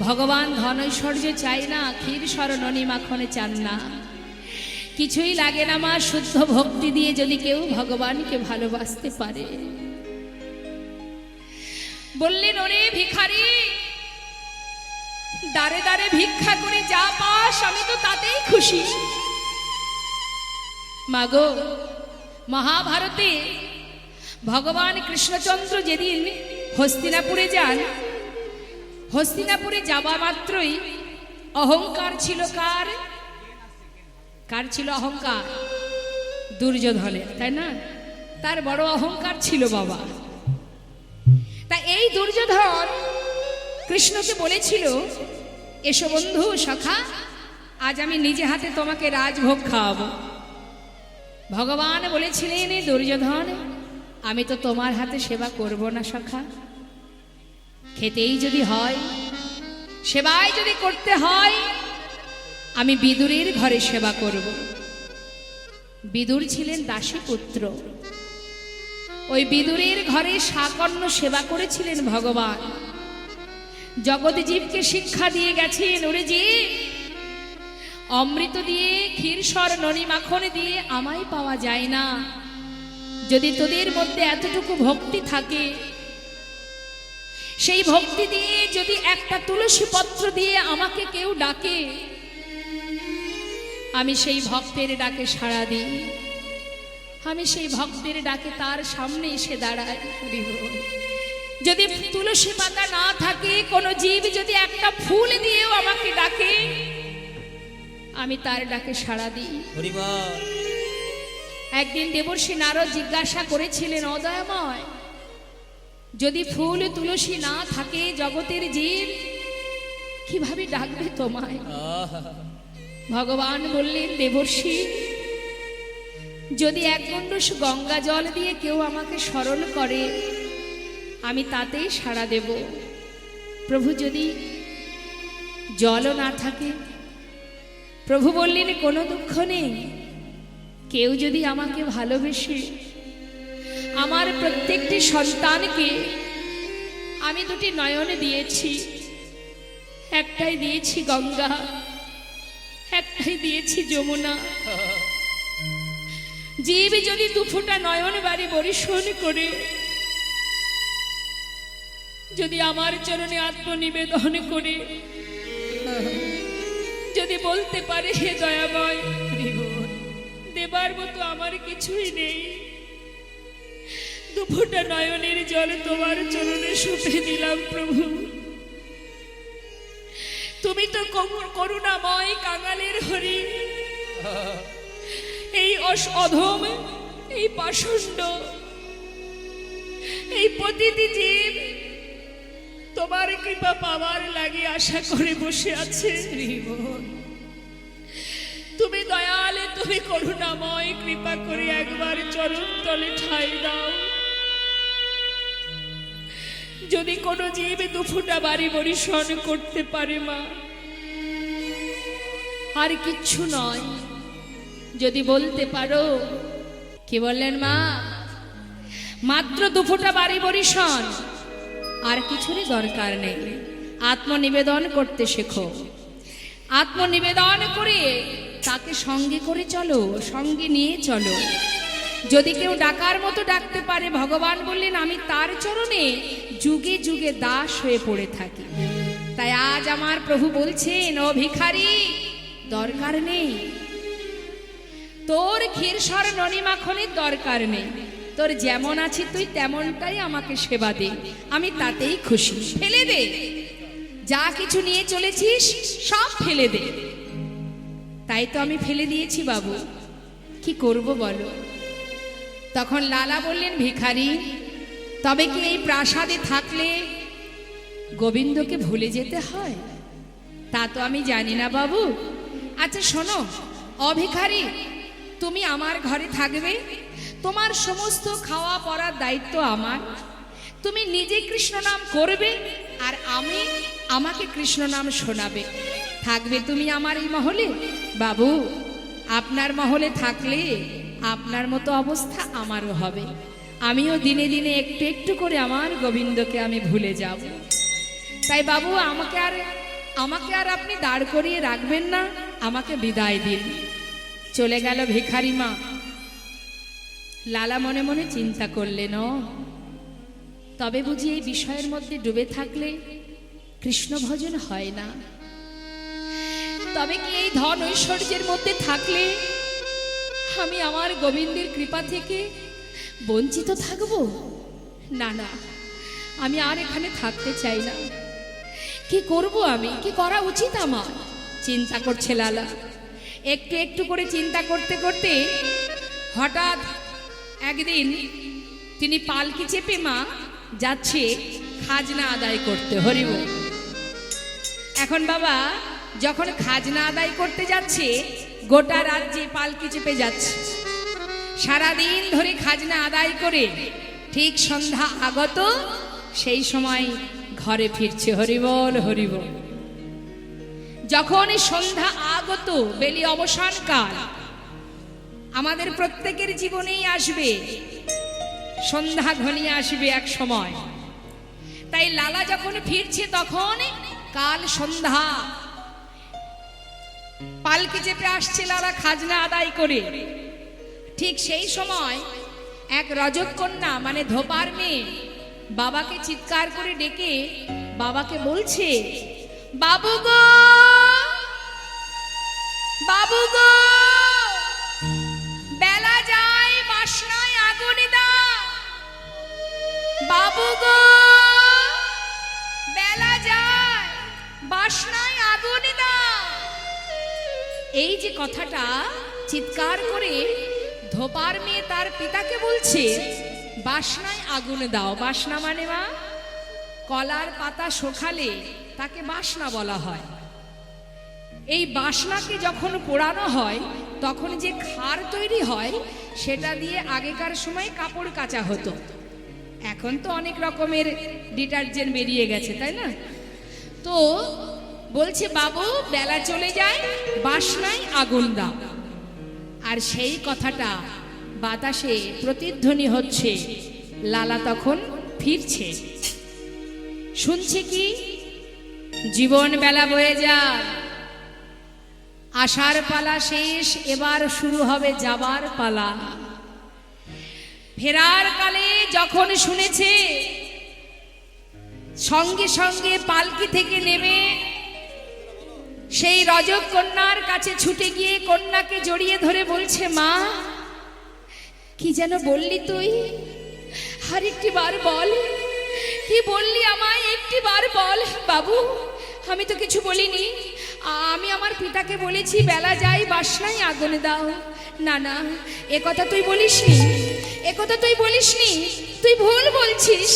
ভগবান ধন ঐশ্বর্য চাই না, ক্ষীর সর ননি মাখনে চান না, কিছুই লাগে না মা। শুদ্ধ ভক্তি দিয়ে যদি কেউ ভগবানকে ভালোবাসতে পারে। বললেন ওরে ভিখারি, দাঁড়ে দাঁড়ে ভিক্ষা করে যা পাস আমি তো তাতেই খুশি। মাগো, মহাভারতে ভগবান কৃষ্ণচন্দ্র যেদিন হস্তিনাপুরে যান, হস্তিনাপুরে যাওয়া মাত্রই অহংকার ছিল কার? কার ছিল অহংকার? দুর্যোধনের, তাই না? তার বড় অহংকার ছিল বাবা। তা এই দুর্যোধন কৃষ্ণকে বলেছিল, এসো বন্ধু সখা, আজ আমি নিজে হাতে তোমাকে রাজভোগ খাওয়াবো। ভগবান বলেছিলেন, দুর্যোধন আমি তো তোমার হাতে সেবা করব না সখা, খেতেই যদি হয়, সেবাই যদি করতে হয়, আমি বিদুরের ঘরে সেবা করব। বিদুর ছিলেন দাসী পুত্র, ওই বিদুরের ঘরে সাকর্ণ সেবা করেছিলেন ভগবান। জগৎ জীবকে শিক্ষা দিয়ে গেছেন, ওরে জীব, অমৃত দিয়ে ক্ষীরসর ননি মাখন দিয়ে আমায় পাওয়া যায় না। যদি তোদের মধ্যে এতটুকু ভক্তি থাকে, সেই ভক্তি দিয়ে যদি একটা তুলসী পত্র দিয়ে আমাকে কেউ ডাকে, আমি সেই ভক্তের ডাকে সাড়া দিই, আমি সেই ভক্তের ডাকে তার সামনে এসে দাঁড়াই। যদি তুলসী পাতা না থাকে, কোনো জীব যদি একটা ফুল দিয়েও আমাকে ডাকে, আমি তার ডাকে সাড়া দিই। একদিন দেবর্ষি নারদ জিজ্ঞাসা করেছিলেন, অদয়াময়, যদি ফুল তুলসী না থাকে জগতের জীব কিভাবে ডাকবে তোমায়? ভগবান বললেন, দেবর্ষি, যদি এক গণ্ডূষ গঙ্গা জল দিয়ে কেউ আমাকে স্মরণ করে, আমি তাতেই সাড়া দেব। প্রভু যদি জলও না থাকে? প্রভু বললেন, কোনো দুঃখ নেই, কেউ যদি আমাকে ভালোবেসে, আমার প্রত্যেকটি সন্তানকে আমি দুটি নয়ন দিয়েছি, একটাই দিয়েছি গঙ্গা, একটাই দিয়েছি যমুনা। জীব যদি দুফোঁটা নয়ন বাড়ি বরিশন করে যদি আমার চরণে আত্মনিবেদন করে যদি বলতে পারে, হে দয়াময়, দেবার মতো আমার কিছুই নেই, দুফোঁটা নয়নের জল তোমার চরণে সুপে দিলাম প্রভু। তুমি তো করুণাময় কাঙালের হরি, এই অধম, এই পাষণ্ড, এই পতিত জীব তোমার কৃপা পাওয়ার লাগে আশা করে বসে আছে। তুমি দয়ালে, তুমি করুণাময়, কৃপা করে একবার চরণ তলে ঠাঁই দাও। যদি কোনো জীব দুফোঁটা বাড়ি বরিশন করতে পারে মা, আর কিচ্ছু নয়, যদি বলতে পারো, কি বললেন মা? মাত্র দুফোঁটা বাড়ি বরিশন, আর কিছুরই দরকার নেই। আত্মনিবেদন করতে শেখো, আত্মনিবেদন করে তাকে সঙ্গে করে চলো, সঙ্গে নিয়ে চলো। যদি কেউ ডাকার মতো ডাকতে পারে, ভগবান বললেন, আমি তার চরণে যুগে যুগে দাস হয়ে পড়ে থাকি। তাই আজ আমার প্রভু বলছেন, ও ভিখারি, দরকার নেই তোর ক্ষীরসর ননি মাখনের, দরকার নেই, তোর যেমন আছে তুই তেমনটাই আমাকে সেবা দে, আমি তাতেই খুশি। ফেলে দে, যা কিছু নিয়ে চলেছিস সব ফেলে দে। তাই তো আমি ফেলে দিয়েছি বাবু, কি করব বলো? তখন লালা বললেন, ভিখারি, তবে কি এই প্রাসাদে থাকলে গোবিন্দকে ভুলে যেতে হয়? তা তো আমি জানি না বাবু। আচ্ছা শোনো, অভিখারি, তুমি আমার ঘরে থাকবে, তোমার সমস্ত খাওয়া পড়ার দায়িত্ব আমার। তুমি নিজে কৃষ্ণ নাম করবে, আর আমাকে কৃষ্ণ নাম শোনাবে। থাকবে তুমি আমার এই মহলে। বাবু, আপনার মহলে থাকলে আপনার মতো অবস্থা আমারও হবে। আমিও দিনে দিনে একটু একটু করে আমার গোবিন্দকে আমি ভুলে যাব। তাই বাবু, আমাকে আর আমাকে আর আপনি দাঁড় করিয়ে রাখবেন না, আমাকে বিদায় দিন। চলে গেল ভিখারি মা। লালা মনে মনে চিন্তা করলেন, তবে বুঝি এই বিষয়ের মধ্যে ডুবে থাকলে কৃষ্ণ ভজন হয় না? তবে কি এই ধন ঐশ্বর্যের মধ্যে থাকলে আমি আমার গোবিন্দের কৃপা থেকে বঞ্চিত থাকব? না না, আমি আর এখানে থাকতে চাই না। কি করব আমি? কি করা উচিত আমার? চিন্তা করছে লালা। একটু একটু করে চিন্তা করতে করতে হঠাৎ একদিন তিনি পালকি চেপে মা যাচ্ছে খাজনা আদায় করতে। হরিব। এখন বাবা যখন খাজনা আদায় করতে যাচ্ছে, গোটা রাজ্যে পালকি চেপে যাচ্ছে, সারাদিন ধরে খাজনা আদায় করে ঠিক সন্ধ্যা আগত সেই সময় ঘরে ফিরছে। হরিবল হরিবল। যখন সন্ধ্যা আগত, বেলি অবসান কাল, আমাদের প্রত্যেকের জীবনেই আসবে, সন্ধ্যা ঘনিয়ে আসবে এক সময়। তাই লালা যখন ফিরছে তখন কাল সন্ধ্যা, পালকি চেপে আসছে লালা খাজনা আদায় করে। ঠিক সেই সময় এক রজকন্যা মানে ধোপার মেয়ে বাবাকে চিৎকার করে ডেকে বাবাকে বলছে, বাবু গো, বাবু গো, বেলা যায় বাসনায় আগুন দাও। বাবু গো, বেলা যায় বাসনায় আগুন দাও। এই যে কথাটা চিৎকার করে ধোপার মেয়ে তার পিতাকে বলছে, বাসনায় আগুন দাও। বাসনা মানে মা কলার পাতা শুকালে তাকে বাসনা বলা হয়। এই বাসনাকে যখন পোড়ানো হয় তখন যে খার তৈরি হয় সেটা দিয়ে আগেকার সময় কাপড় কাচা হতো। এখন তো অনেক রকমের ডিটারজেন্ট বেরিয়ে গেছে, তাই না? তো বলছে, বাবু বেলা চলে যায়, বাসনায় আগুন দাও। আর সেই কথাটা বাতাসে প্রতিধ্বনি হচ্ছে। লালা তখন ফিরছে, শুনছে কি, জীবন বেলা বয়ে যায়, আসার পালা শেষ, এবার শুরু হবে যাবার পালা। ফেরার কালে যখন শুনেছে, সঙ্গে সঙ্গে পালকি থেকে নেমে সেই রজক কন্যার কাছে ছুটে গিয়ে কন্যাকে জড়িয়ে ধরে বলছে, মা কি যেন বললি তুই? আর একটি বার বল, কি বললি আমায় একটি বার বল। বাবু আমি তো কিছু বলিনি, আমি আমার পিতাকে বলেছি বেলা যাই বাসনায় আগুন দাও। না না, এ কথা তুই বলিসনি, এ কথা তুই বলিসনি, তুই ভুল বলছিস।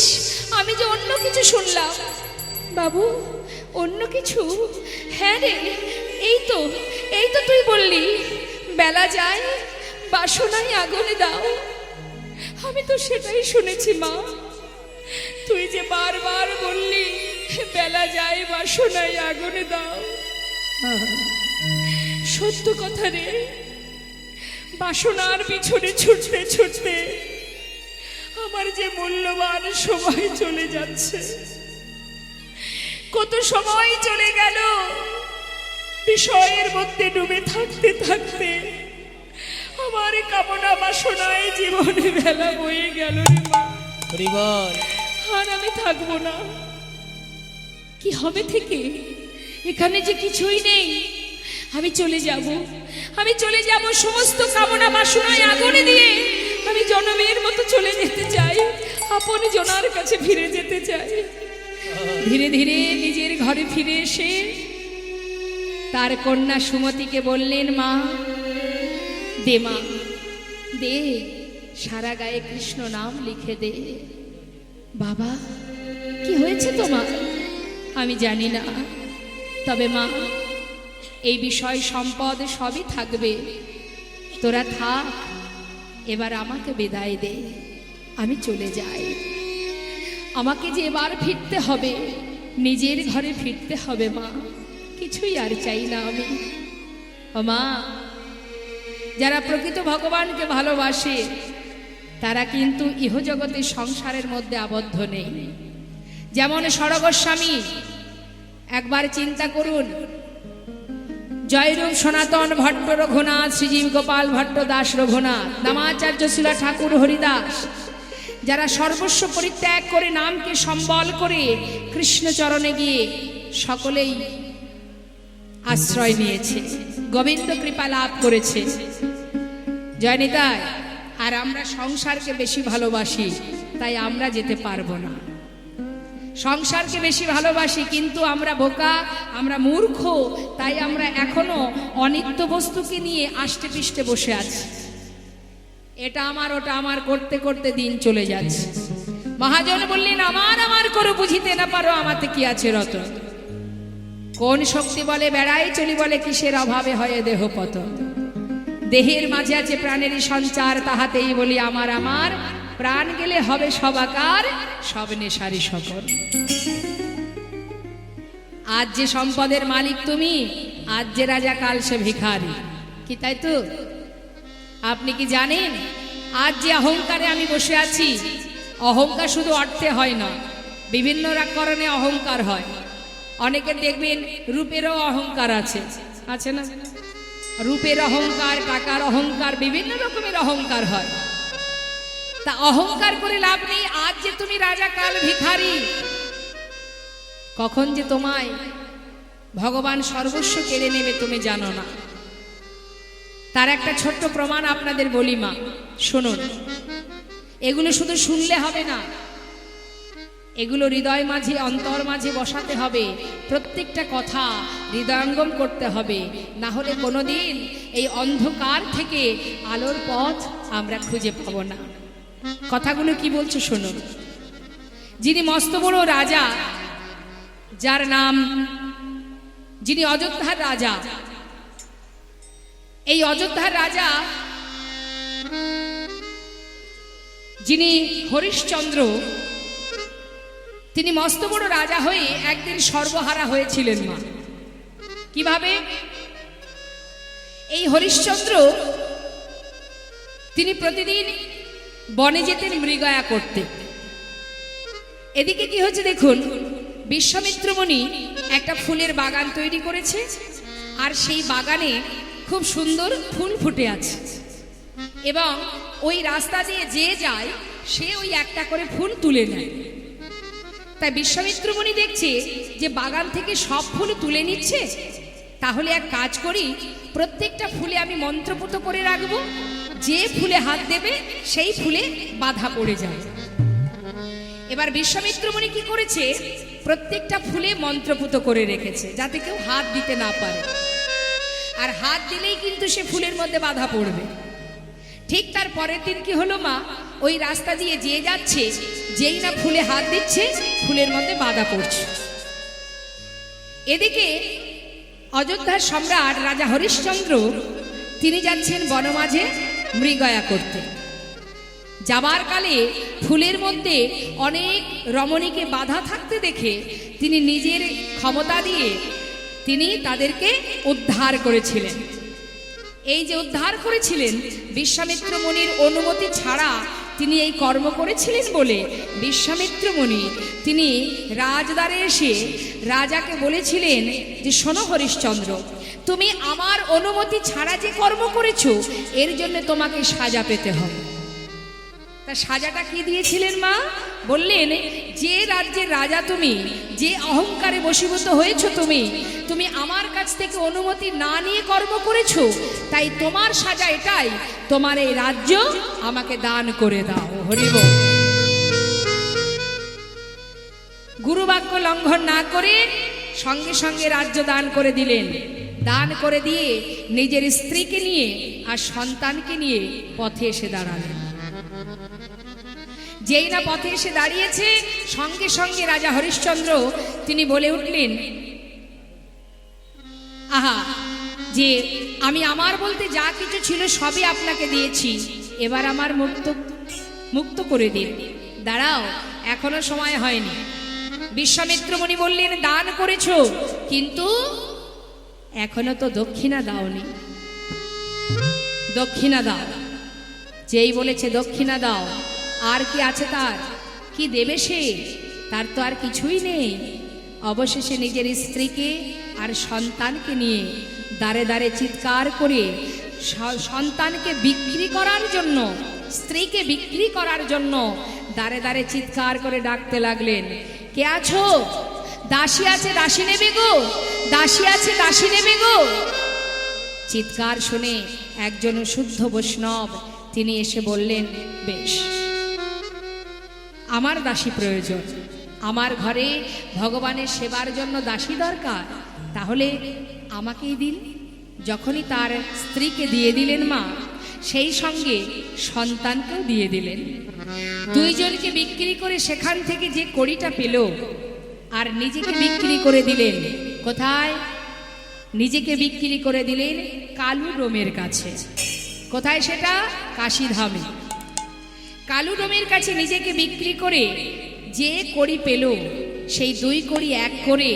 আমি যে অন্য কিছু শুনলাম। বাবু অন্য কিছু? হ্যাঁ রে, এই তো তুই বললি বেলা যায় বাসনায় আগুন দাও। আমি তো সেটাই শুনেছি মা। তুই যে বারবার বললি বেলা যায় বাসনায় আগুন দাও। সত্য কথা রে, বাসনার পিছনে ছুটতে ছুটতে আমার যে মূল্যবান সময় চলে যাচ্ছে। কত সময় চলে গেল বিষয়ের মধ্যে ডুবে থাকতে থাকতে। আমার কামনা বাসনায় জীবনে বেলা বয়ে গেল রে মা। আর আমি থাকবো না। কি হবে থেকে? এখানে যে কিছুই নেই। আমি চলে যাব, আমি চলে যাব, সমস্ত কামনা বাসনায় আগুনে দিয়ে আমি জনমের মতো চলে যেতে চাই, আপন জনার কাছে ফিরে যেতে চাই। ধীরে ধীরে নিজের ঘরে ফিরে এসে তার কন্যা সুমতিকে বললেন, মা দে, মা দে, সারা গায়ে কৃষ্ণ নাম লিখে দে। বাবা কি হয়েছে তোমার? আমি জানি না, তবে মা এই বিষয় সম্পদ সবই থাকবে, তোরা থাক, এবার আমাকে বিদায় দে, আমি চলে যাই। আমাকে যে এবার ফিরতে হবে, নিজের ঘরে ফিরতে হবে মা, কিছুই আর চাই না আমি। ও মা, যারা প্রকৃত ভগবানকে ভালোবাসে তারা কিন্তু ইহজগতের সংসারের মধ্যে আবদ্ধ নেই। যেমন সরগোস্বামী একবার চিন্তা করুন, জয়রূপ সনাতন ভট্ট রঘুনাথ, শ্রীজীব গোপাল ভট্ট দাস রঘুনাথ, নামাচার্য শিলা ঠাকুর হরিদাস, যারা সর্বস্ব পরিত্যাগ করে নামকে সম্বল করে কৃষ্ণ চরণে গিয়ে সকলেই আশ্রয় নিয়েছে, গোবিন্দ কৃপা লাভ করেছে। জয় নিতাই। আর আমরা সংসারকে বেশি ভালোবাসি, তাই আমরা যেতে পারবো না। সংসারকে বেশি ভালোবাসি, কিন্তু আমরা বোকা, আমরা মূর্খ, তাই আমরা এখনো অনিত্য বস্তুকে নিয়ে আষ্টে পিষ্টে বসে আছি। এটা আমার, ওটা আমার করতে করতে দিন চলে যাচ্ছে। মহাজন বললেন, আমার আমার করে বুঝিতে না পারো, আমাতে কি আছে রত। কোন শক্তি বলে বেড়াই চলি, বলে কিসের অভাবে হয় দেহ পতন। দেহের মাঝে আছে প্রাণেরই সঞ্চার, তাহাতেই বলি আমার আমার। প্রাণ গেলে হবে সবাকার, সব নেশারি সকল। আজ যে সম্পদের মালিক তুমি, আজ যে রাজা কাল সে ভিখারি, কি তাই তো? আপনি কি জানেন, আজ যে অহংকারে আমি বসে আছি, অহংকার শুধু অর্থে হয় না, বিভিন্ন কারণে অহংকার হয়। অনেকে দেখবেন রূপেরও অহংকার আছে, আছে না? রূপের অহংকার, টাকার অহংকার, বিভিন্ন রকমের অহংকার হয়। তা অহংকার করে লাভ নেই। আজ যে তুমি রাজা কাল ভিখারি, কখন যে তোমায় ভগবান সর্বস্ব কেড়ে নেবে তুমি জানো না। তার একটা ছোট্ট প্রমাণ আপনাদের বলি মা, শুনুন। এগুলো শুধু শুনলে হবে না, এগুলো হৃদয় মাঝে, অন্তর মাঝে বসাতে হবে। প্রত্যেকটা কথা হৃদয়ঙ্গম করতে হবে, না হলে কোনোদিন এই অন্ধকার থেকে আলোর পথ আমরা খুঁজে পাবো না। কথাগুলো কি বলছে শুনুন। যিনি মস্ত বড় রাজা, যার নাম, যিনি অযোধ্যার রাজা, এই অযোধ্যার রাজা যিনি হরিশ্চন্দ্র, তিনি মস্ত বড় রাজা হয়ে একদিন সর্বহারা হয়েছিলেন মা। কিভাবে? এই হরিশ্চন্দ্র তিনি প্রতিদিন বনে যেতেন মৃগয়া করতে। এদিকে কি হচ্ছে দেখুন, বিশ্বামিত্র মুনি একটা ফুলের বাগান তৈরি করেছে, আর সেই বাগানে খুব সুন্দর ফুল ফুটে আছে, এবং ওই রাস্তা দিয়ে যে যায় সে ওই একটা করে ফুল তুলে নেয়। তাই বিশ্বামিত্র মুনি দেখছে যে বাগান থেকে সব ফুল তুলে নিচ্ছে, তাহলে এক কাজ করি, প্রত্যেকটা ফুলে আমি মন্ত্রপুত করে রাখবো, যে ফুলে হাত দেবে সেই ফুলে বাধা পড়ে যায়। এবার বিশ্বামিত্র মুনি কি করেছে, প্রত্যেকটা ফুলে মন্ত্রপুত করে রেখেছে, যাতে কেউ হাত দিতে না পারে, আর হাত দিলেই কিন্তু সে ফুলের মধ্যে বাধা পড়বে। ঠিক তার পরের দিন কি হলো মা, ওই রাস্তা দিয়ে যে যাচ্ছে, যেই না ফুলে হাত দিচ্ছে, ফুলের মধ্যে বাধা পড়ছে। এদিকে অযোধ্যার সম্রাট রাজা হরিশ্চন্দ্র তিনি যাচ্ছেন বনমাঝে মৃগয়া করতে। যাবার কালে ফুলের মধ্যে অনেক রমণীকে বাধা থাকতে দেখে তিনি নিজের ক্ষমতা দিয়ে তিনি তাদেরকে উদ্ধার করেছিলেন। এই যে উদ্ধার করেছিলেন, বিশ্বামিত্র মুনির অনুমতি ছাড়া তিনি এই কর্ম করেছিলেন বলে বিশ্বামিত্র মুনি তিনি রাজদ্বারে এসে রাজাকে বলেছিলেন যে, শোনো হরিশ্চন্দ্র, তুমি আমার অনুমতি ছাড়া যে কর্ম করেছো, এর জন্য তোমাকে সাজা পেতে হবে। তা সাজাটা কি দিয়েছিলেন মা? বললেন, যে রাজ্যের রাজা তুমি, যে অহংকারে বশীভূত হয়েছো তুমি, তুমি আমার কাছ থেকে অনুমতি না নিয়ে কর্ম করেছো, তাই তোমার সাজা এটাই, তোমার এই রাজ্য আমাকে দান করে দাও। হরি বল। গুরুবাক্য লঙ্ঘন না করে সঙ্গে সঙ্গে রাজ্য দান করে দিলেন। দান করে দিয়ে নিজের স্ত্রীকে নিয়ে আর সন্তানকে নিয়ে পথে এসে দাঁড়ালেন। যেই না পথে এসে দাঁড়িয়েছে, সঙ্গে সঙ্গে রাজা হরিশ্চন্দ্র তিনি বলে উঠলেন, আহা, যে আমি আমার বলতে যা কিছু ছিল সবই আপনাকে দিয়েছি, এবার আমার মুক্ত করে দিন। দাঁড়াও, এখনো সময় হয়নি। বিশ্বামিত্র মুনি বললেন, দান করেছো, কিন্তু এখনো তো দক্ষিণা দাওনি, দক্ষিণা দাও। যেই বলেছে দক্ষিণা দাও, আর কি আছে তার? কি দেবে সে? তার তো আর কিছুই নেই। অবশেষে নিজের স্ত্রীকে আর সন্তানকে নিয়ে দাঁড়ে দাঁড়ে চিৎকার করে সন্তানকে বিক্রি করার জন্য, স্ত্রীকে বিক্রি করার জন্য দাঁড়ে দাঁড়ে চিৎকার করে ডাকতে লাগলেন, কে আছো? দাসী আছে, দাসী নেবে গো, দাসী আছে, দাসী নেবে গো। চিৎকার শুনে একজন শুদ্ধ বৈষ্ণব তিনি এসে বললেন, বেশ, আমার দাসী প্রয়োজন, আমার ঘরে ভগবানের সেবার জন্য দাসী দরকার, তাহলে আমাকেই দিন। যখনই তার স্ত্রীকে দিয়ে দিলেন মা, সেই সঙ্গে সন্তানকেও দিয়ে দিলেন। দুইজনকে বিক্রি করে সেখান থেকে যে কড়িটা পেল, আর নিজেকে বিক্রি করে দিলেন কোথায়? নিজেকে বিক্রি করে দিলেন কালু ডোমের কাছে। কোথায় সেটা? কাশীধামে। কালু ডোমের কাছে নিজেকে বিক্রি করে যে কড়ি পেল, সেই 2 কড়ি এক করে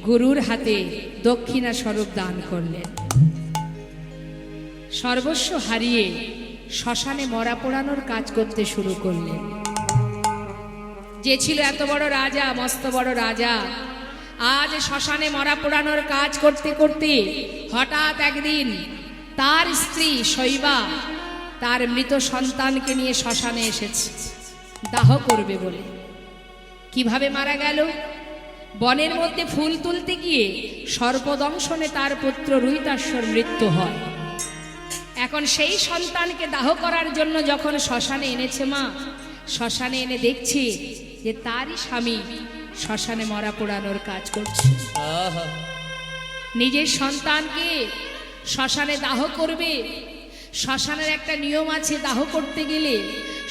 গুরুর হাতে দক্ষিণা স্বরূপ দান করলেন। সর্বস্ব হারিয়ে শ্মশানে মরা পোড়ানোর কাজ করতে শুরু করলেন। যে ছিল এত বড় রাজা, মস্ত বড় রাজা, আজ শ্মশানে মরা পোড়ানোর কাজ করতে করতে হঠাৎ একদিন তার স্ত্রী শৈবা তার মৃত সন্তানকে নিয়ে শ্মশানে এসেছে দাহ করবে বলে। কিভাবে মারা গেল? বনের মধ্যে ফুল তুলতে গিয়ে সর্পদংশনে তার পুত্র রুহিতাশ্বর মৃত্যু হয়। এখন সেই সন্তানকে দাহ করার জন্য যখন শ্মশানে এনেছে মা, শ্মশানে এনে দেখছে যে তারই স্বামী শ্মশানে মরা পোড়ানোর কাজ করছে। নিজের সন্তানকে শ্মশানে দাহ করবে। শ্মশানের একটা নিয়ম আছে, দাহ করতে গেলে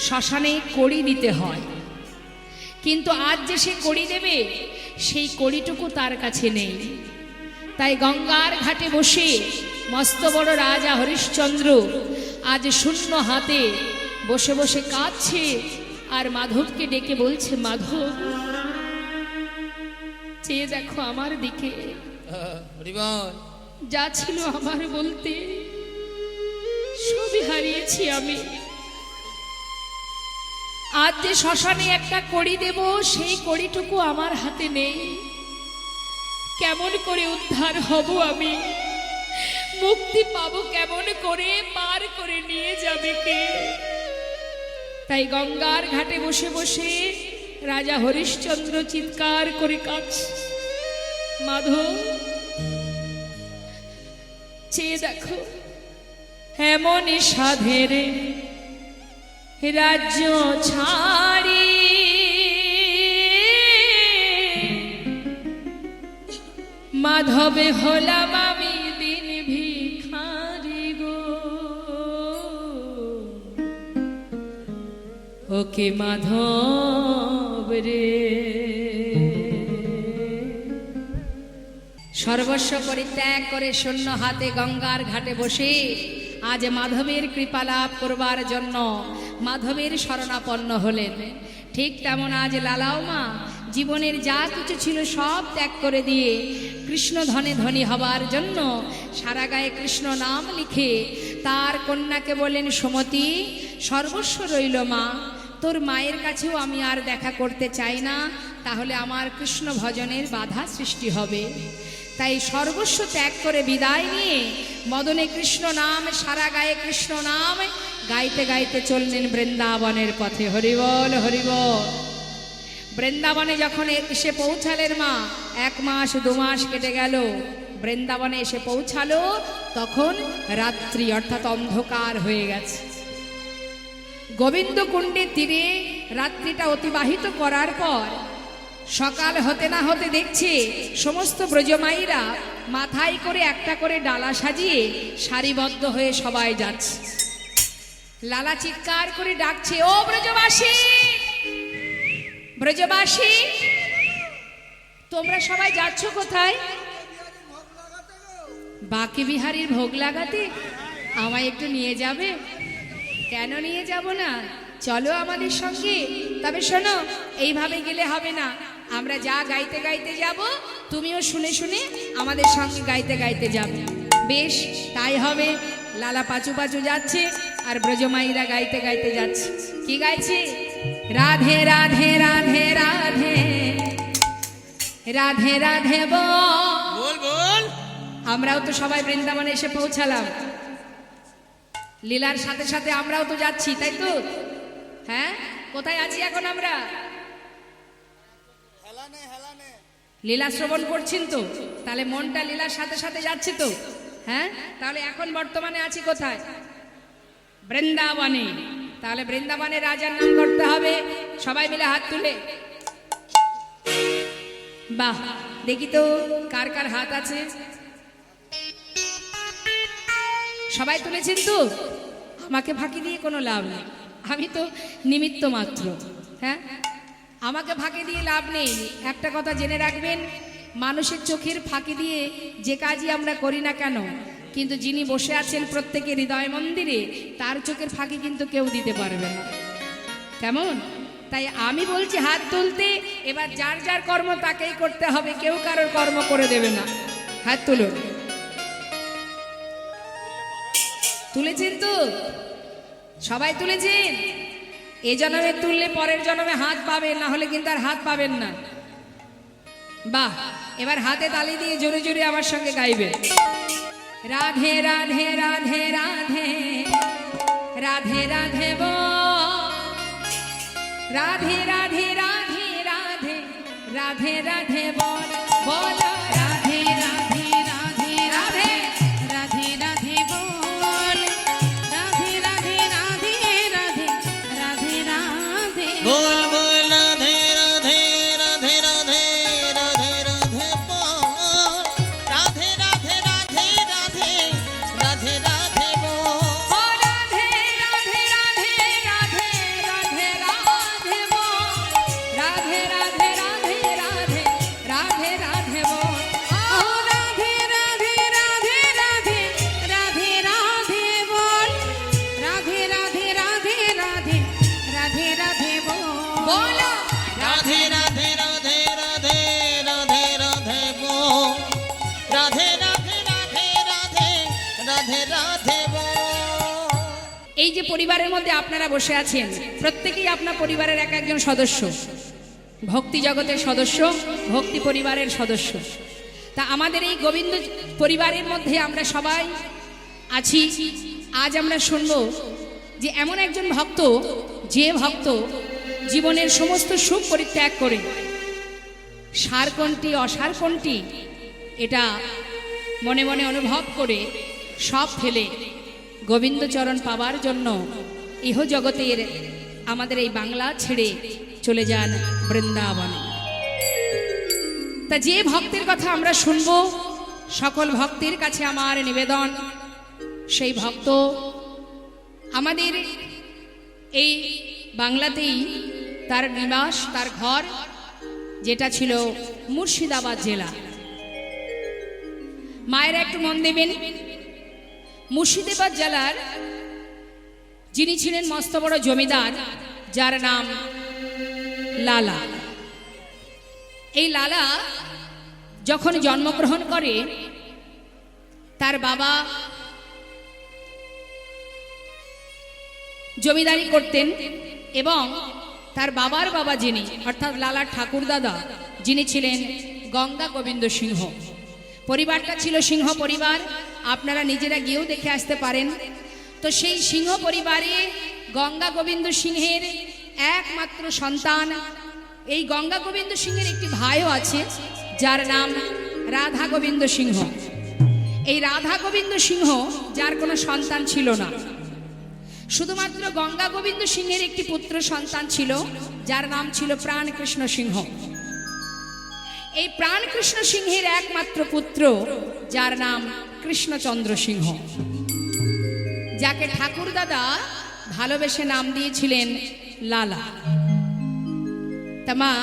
শ্মশানে কড়ি দিতে হয়, কিন্তু আজ যে সে কড়ি দেবে সেই কড়িটুকু তার কাছে নেই। তাই গঙ্গার ঘাটে বসে মস্ত বড় রাজা হরিশ্চন্দ্র আজ শূন্য হাতে বসে বসে কাঁদছে, আর মাধবকে ডেকে বলছে, মাধব, চেয়ে দেখো আমার দিকে, যা ছিল আমার বলতে সবই হারিয়েছি আমি। আজ যে শ্মশানে একটা কড়ি দেব, সেই কড়িটুকু আমার হাতে নেই। কেমন করে উদ্ধার হব আমি? মুক্তি পাবো কেমন করে? পার করে নিয়ে যাবে কে? তাই গঙ্গার ঘাটে বসে বসে রাজা হরিশ্চন্দ্র চিৎকার করে কাঁদছে, মাধব, চেয়ে দেখো, এমন সাধের রাজ্য ছাড়ি মাধবে হলাম আমি দিন ভিখারি গো। ওকে মাধব রে, সর্বস্ব পরিত্যাগ করে শূন্য হাতে গঙ্গার ঘাটে বসে আজ মাধবের কৃপা লাভ করবার জন্য মাধবের শরণাপন্ন হলেন। ঠিক তেমন আজ লালাও মা জীবনের যা কিছু ছিল সব ত্যাগ করে দিয়ে কৃষ্ণ ধনে ধনী হবার জন্য সারা গায়ে কৃষ্ণ নাম লিখে তার কন্যাকে বলেন, সুমতি, সর্বস্ব রইল মা, তোর মায়ের কাছেও আমি আর দেখা করতে চাই না, তাহলে আমার কৃষ্ণ ভজনের বাধা সৃষ্টি হবে। তাই সর্বস্ব ত্যাগ করে বিদায় নিয়ে মদনে কৃষ্ণ নাম, সারা গায়ে কৃষ্ণ নাম গাইতে গাইতে চললেন বৃন্দাবনের পথে। হরিবল হরিবল। বৃন্দাবনে যখন এসে পৌঁছালেন মা, 1 মাস 2 মাস কেটে গেল। বৃন্দাবনে এসে পৌঁছালো, তখন রাত্রি অর্থাৎ অন্ধকার হয়ে গেছে। গোবিন্দ কুণ্ডের তীরে রাত্রিটা অতিবাহিত করার পর সকাল হতে না হতে দেখছে সমস্ত ব্রজমাইরা মাথায় করে একটা করে ডালা সাজিয়ে সারিবদ্ধ হয়ে সবাই যাচ্ছে। লালা চিৎকার করে ডাকছে, ও ব্রজবাসী, ব্রজবাসী, তোমরা সবাই যাচ্ছ কোথায়? বাঁকে বিহারীর ভোগ লাগাতে। আমায় একটু নিয়ে যাবে? কেন নিয়ে যাব না, চলো আমাদের সঙ্গে। তবে শোনো, এইভাবে গেলে হবে না, আমরা যা গাইতে গাইতে যাব, তুমিও শুনে শুনে আমাদের সঙ্গে গাইতে গাইতে যাবে। বেশ, তাই হবে। লালা পাচু পাচু যাচ্ছে আর ব্রজমাইরা গাইতে গাইতে যাচ্ছে। কি গাইছে? রাধে রাধে রাধে রাধে রাধে রাধে বল বল। আমরাও তো সবাই বৃন্দাবনে এসে পৌঁছালাম, লীলার সাথে সাথে আমরাও তো যাচ্ছি, তাই তো? হ্যাঁ, কোথায় আছি এখন আমরা? লীলা শ্রবণ করছেন তো, তাহলে মনটা লীলার সাথে সাথে যাচ্ছে তো। হ্যাঁ, তাহলে এখন বর্তমানে আছি কোথায়? বৃন্দাবনে। তাহলে বৃন্দাবনে রাজার নাম করতে হবে, সবাই মিলে হাত তুলে। বাহ, দেখি তো কার কার হাত আছে। সবাই তুলেছেন তো? আমাকে ফাঁকি দিয়ে কোনো লাভ নেই, আমি তো নিমিত্ত মাত্র। হ্যাঁ, আমাকে ফাঁকি দিয়ে লাভ নেই। একটা কথা জেনে রাখবেন, মানুষের চোখের ফাঁকি দিয়ে যে কাজই আমরা করি না কেন, কিন্তু যিনি বসে আছেন প্রত্যেকের হৃদয় মন্দিরে, তার চোখের ফাঁকি কিন্তু কেউ দিতে পারবে না। কেমন? তাই আমি বলছি হাত তুলতে, এবার যার যার কর্ম তাকেই করতে হবে, কেউ কারোর কর্ম করে দেবে না। হাত তুলুন। তুলেছেন তো? সবাই তুলেছেন? এ জন্মে তুললে পরের জন্মে হাত পাবেন, না হলে কিন্তু আর হাত পাবেন না। বাহ, এবার হাতে তালি দিয়ে জোরে জোরে আমার সঙ্গে গাইবে। রাধে রাধে রাধে রাধে রাধে রাধে রাধে রাধে রাধে রাধে রাধে রাধে বল বল রাধে রাধে রাধে রাধে রাধে রাধে বল রাধে রাধে রাধে রাধে রাধে রাধে বল বল রাধে রাধে রাধে রাধে রাধে রাধে বল রাধে রাধে রাধে রাধে রাধে রাধে বল রাধে রাধে রাধে রাধে রাধে রাধে বল রাধে রাধে রাধে রাধে রাধে রাধে বল রাধে রাধে রাধে রাধে রাধে রাধে বল রাধে রাধে রাধে রাধে রাধে রাধে বল রাধে রাধে রাধে রাধে রাধে রাধে বল রাধে রাধে রাধে রাধে রাধে রাধে বল। এই যে পরিবারের মধ্যে আপনারা বসে আছেন, প্রত্যেকেই আপনার পরিবারের এক একজন সদস্য, ভক্তি জগতের সদস্য, ভক্তি পরিবারের সদস্য। তা আমাদের এই গোবিন্দ পরিবারের মধ্যে আমরা সবাই আছি। আজ আমরা শুনব যে এমন একজন ভক্ত, যে ভক্ত জীবনের সমস্ত সুখ পরিত্যাগ করে সার কোনটি অসার কোনটি এটা মনে মনে অনুভব করে সব ফেলে গোবিন্দচরণ পাবার জন্য ইহ জগতের আমাদের এই বাংলা ছেড়ে চলে যান বৃন্দাবনে। তা যে ভক্তের কথা আমরা শুনব, সকল ভক্তের কাছে আমার নিবেদন, সেই ভক্ত আমাদের এই বাংলাতেই তার নিবাস, তার ঘর, যেটা ছিল মুর্শিদাবাদ জেলা। মায়েরা একটু মন দেবেন, মুর্শিদাবাদ জেলার যিনি ছিলেন মস্ত বড় জমিদার, যার নাম লালা। এই লালা যখন জন্মগ্রহণ করে, তার বাবা জমিদারি করতেন এবং তার বাবার বাবা যিনি, অর্থাৎ লালার ঠাকুর দাদা, যিনি ছিলেন গঙ্গা গোবিন্দ সিংহ। পরিবারটা ছিল সিংহ পরিবার, আপনারা নিজেরা গিয়েও দেখে আসতে পারেন। তো সেই সিংহ পরিবারে গঙ্গা গোবিন্দ সিংহের একমাত্র সন্তান। এই গঙ্গা গোবিন্দ সিংহের একটি ভাইও আছে, যার নাম রাধা গোবিন্দ সিংহ। এই রাধা গোবিন্দ সিংহ যার কোনো সন্তান ছিল না, শুধুমাত্র গঙ্গা গোবিন্দ সিংহের একটি পুত্র সন্তান ছিল, যার নাম ছিল প্রাণকৃষ্ণ সিংহ। এই প্রাণকৃষ্ণ সিংহের একমাত্র পুত্র, যার নাম কৃষ্ণচন্দ্র সিংহ, যাকে ঠাকুর দাদা ভালোবেসে নাম দিয়েছিলেন লালা। তা মা,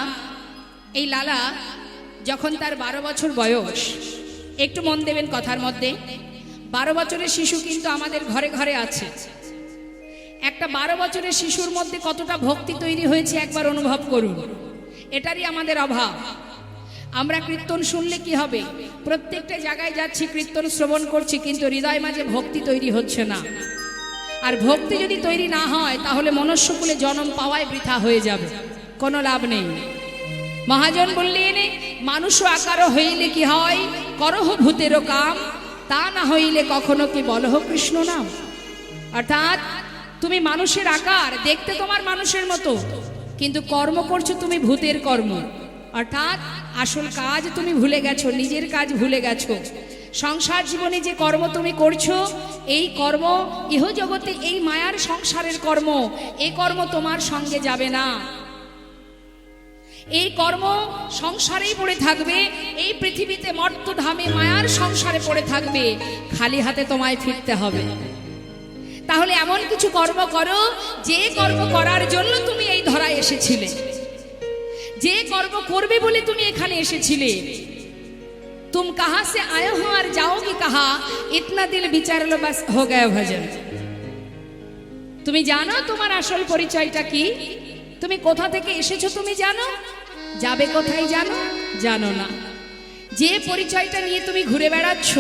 এই লালা যখন তার 12 বছর বয়স, একটু মন দেবেন কথার মধ্যে, 12 বছরের শিশু কিন্তু আমাদের ঘরে ঘরে আছে। একটা 12 বছরের শিশুর মধ্যে কতটা ভক্তি তৈরি হয়েছে একবার অনুভব করুন। এটারই আমাদের অভাব। আমরা কীর্তন শুনলে কি হবে, প্রত্যেকটা জায়গায় যাচ্ছি, কীর্তন শ্রবণ করছি, কিন্তু হৃদয় মাঝে ভক্তি তৈরি হচ্ছে না। আর ভক্তি যদি তৈরি না হয়, তাহলে মনুষ্যকুলে জন্ম পাওয়াই বৃথা হয়ে যাবে, কোনো লাভ নেই। মহাজন বললেন, মানুষ আকার হইলে কি হয়, করহ ভূতেরও কাম, তা না হইলে কখনো কি বলহ কৃষ্ণ নাম। অর্থাৎ তুমি মানুষের আকার, দেখতে তোমার মানুষের মতো, কিন্তু কর্ম করছো তুমি ভূতের কর্ম। অর্থাৎ আসল কাজ তুমি ভুলে গেছো, নিজের কাজ ভুলে গেছো। সংসার জীবনে যে কর্ম তুমি করছো, এই কর্ম ইহ জগতে এই মায়ার সংসারের কর্ম, এই কর্ম তোমার সঙ্গে যাবে না। এই কর্ম সংসারেই পড়ে থাকবে, এই পৃথিবীতে মর্তধামে মায়ার সংসারে পড়ে থাকবে, খালি হাতে তোমায় ফিরতে হবে। তাহলে এমন কিছু কর্ম করো, যে কর্ম করার জন্য তুমি এই ধরায় এসেছিলে, যে কর্ম করবে বলে তুমি এখানে এসেছিলে। तुम कहां से आए हो और जाओगे कहां, इतना दिल विचार लो बस हो गया भजन। তুমি জানো তোমার আসল পরিচয়টা কি? তুমি কোথা থেকে এসেছো তুমি জানো? যাবে কোথায় জানো? জানো না। যে পরিচয়টা নিয়ে তুমি ঘুরে বেড়াচ্ছ,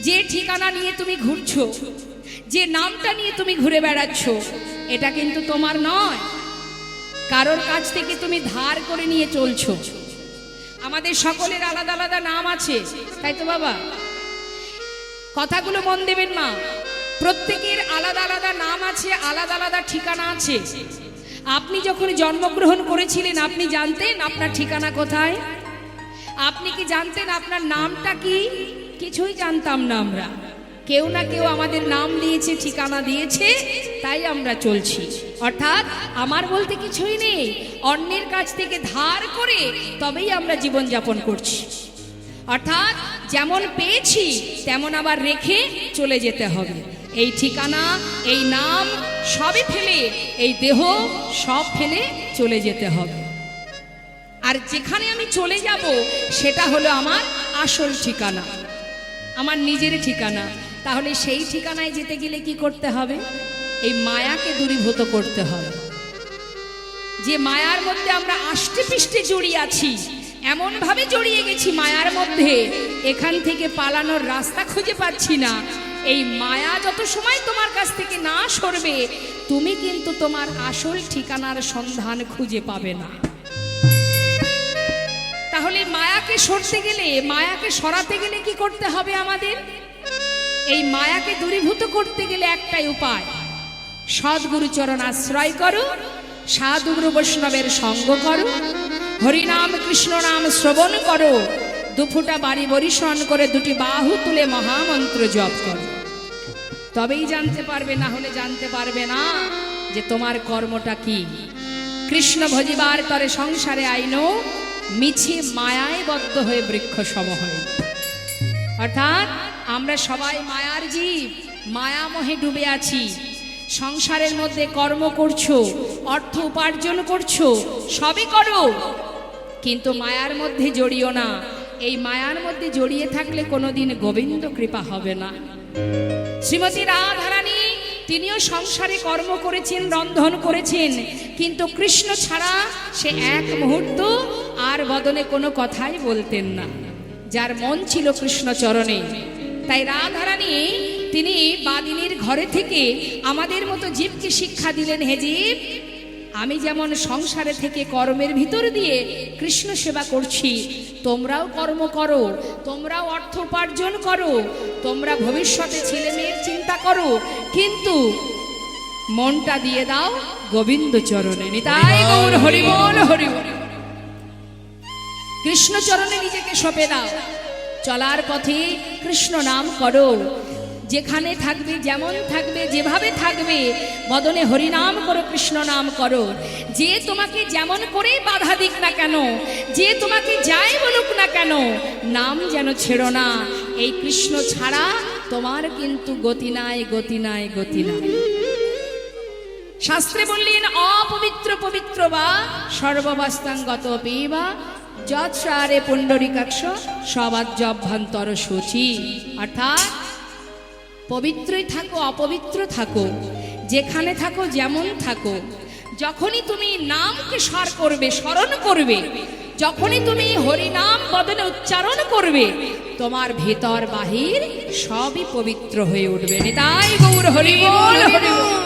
যে ঠিকানা নিয়ে তুমি ঘুরছো, যে নামটা নিয়ে তুমি ঘুরে বেড়াচ্ছ, এটা কিন্তু তোমার নয়। কারোর কাছ থেকে তুমি ধার করে নিয়ে চলছো। আমাদের সকলের আলাদা আলাদা নাম আছে, তাই তো বাবা? কথাগুলো মন দেবেন মা। প্রত্যেকের আলাদা আলাদা নাম আছে, আলাদা আলাদা ঠিকানা আছে। আপনি যখন জন্মগ্রহণ করেছিলেন, আপনি জানতেন আপনার ঠিকানা কোথায়? আপনি কি জানতেন আপনার নামটা কি? কিছুই জানতাম না আমরা। কেউ না কেউ আমাদের নাম দিয়েছে, ঠিকানা দিয়েছে, তাই আমরা চলছি। অর্থাৎ আমার বলতে কিছুই নেই, অন্যের কাছ থেকে ধার করে তবেই আমরা জীবন যাপন করছি। অর্থাৎ যেমন পেয়েছি তেমন আবার রেখে চলে যেতে হবে। এই ঠিকানা, এই নাম সবই ফেলে, এই দেহ সব ফেলে চলে যেতে হবে। আর যেখানে আমি চলে যাব সেটা হলো আমার আসল ঠিকানা, আমার নিজের ঠিকানা। তাহলে সেই ঠিকানায় যেতে গেলে কি করতে হবে? এই মায়াকে দূরীভূত করতে হবে। যে মায়ার মধ্যে আমরা আষ্টে পৃষ্ঠে জড়িয়ে আছি, এমন ভাবে জড়িয়ে গেছি মায়ার মধ্যে, এখান থেকে পালানোর রাস্তা খুঁজে পাচ্ছি না। এই মায়া যত সময় তোমার কাছ থেকে না সরবে, তুমি কিন্তু তোমার আসল ঠিকানার সন্ধান খুঁজে পাবে না। তাহলে মায়াকে সরতে গেলে, মায়াকে সরাতে গেলে কি করতে হবে আমাদের? এই মায়াকে দূরীভূত করতে গেলে একটাই উপায়, সদ্গুরু চরণ আশ্রয় করো, সাধুগুরু বৈষ্ণবের সঙ্গ করো, হরিনাম কৃষ্ণ নাম শ্রবণ করো, দুফুটা বাড়ি বরিশন করে দুটি বাহু তুলে মহামন্ত্র জপ করো। তবেই জানতে পারবে, না হলে জানতে পারবে না যে তোমার কর্মটা কি। কৃষ্ণ ভজিবার তরে সংসারে আইনো, মিছে মায়ায় বদ্ধ হয়ে বৃক্ষ সম হয়। অর্থাৎ আমরা সবাই মায়ার জীব, মায়ামোহে ডুবে আছি। সংসারের মধ্যে কর্ম করছো, অর্থ উপার্জন করছো, সবই করো, কিন্তু মায়ার মধ্যে জড়িও না। এই মায়ার মধ্যে জড়িয়ে থাকলে কোনোদিন গোবিন্দ কৃপা হবে না। শ্রীমতী রাধারানী তিনিও সংসারে কর্ম করেছেন, রন্ধন করেছেন, কিন্তু কৃষ্ণ ছাড়া সে এক মুহূর্ত আর বদনে কোনো কথাই বলতেন না, যার মন ছিল কৃষ্ণ চরণে। তাই রাধারানী তিনি বাদিনীর ঘরে থেকে আমাদের মতো জীবকে শিক্ষা দিলেন, হে জীব, আমি যেমন সংসারে থেকে কর্মের ভিতর দিয়ে কৃষ্ণ সেবা করছি, তোমরাও কর্ম করো, তোমরাও অর্থ উপার্জন করো, তোমরা ভবিষ্যতে ছেলে মেয়ের চিন্তা করো, কিন্তু মনটা দিয়ে দাও গোবিন্দ চরণে। নিতাই গৌর হরি বল, হরি বল। কৃষ্ণ চরণে নিজেকে সঁপে দাও, চলার পথে কৃষ্ণ নাম করো। যেখানে থাকবে, যেমন থাকবে, যেভাবে থাকবে, বদনে হরিনাম করো, কৃষ্ণ নাম করো। যে তোমাকে যেমন করেই বাধা দিক না কেন, যে তোমাকে যাই বলুক না কেন, নাম যেন ছেড়ো না। এই কৃষ্ণ ছাড়া তোমার কিন্তু গতি নাই, গতি নাই, গতি নাই। শাস্ত্রে বললেন, অপবিত্র পবিত্র বা সর্ববস্তাঙ্গত পিবা যৎসারে পুণ্ডরিকাক্ষ সবাজ্যভ্যন্তর সূচি। অর্থাৎ পবিত্রই থাকো, অপবিত্র থাকো, যেখানে থাকো, যেমন থাকো, যখনই তুমি নামকে স্মরণ করবে, স্মরণ করবে, যখনই তুমি হরিনাম বদনে উচ্চারণ করবে, তোমার ভেতর বাহির সবই পবিত্র হয়ে উঠবে। নিতাই গৌর হরি বল, হরি বল।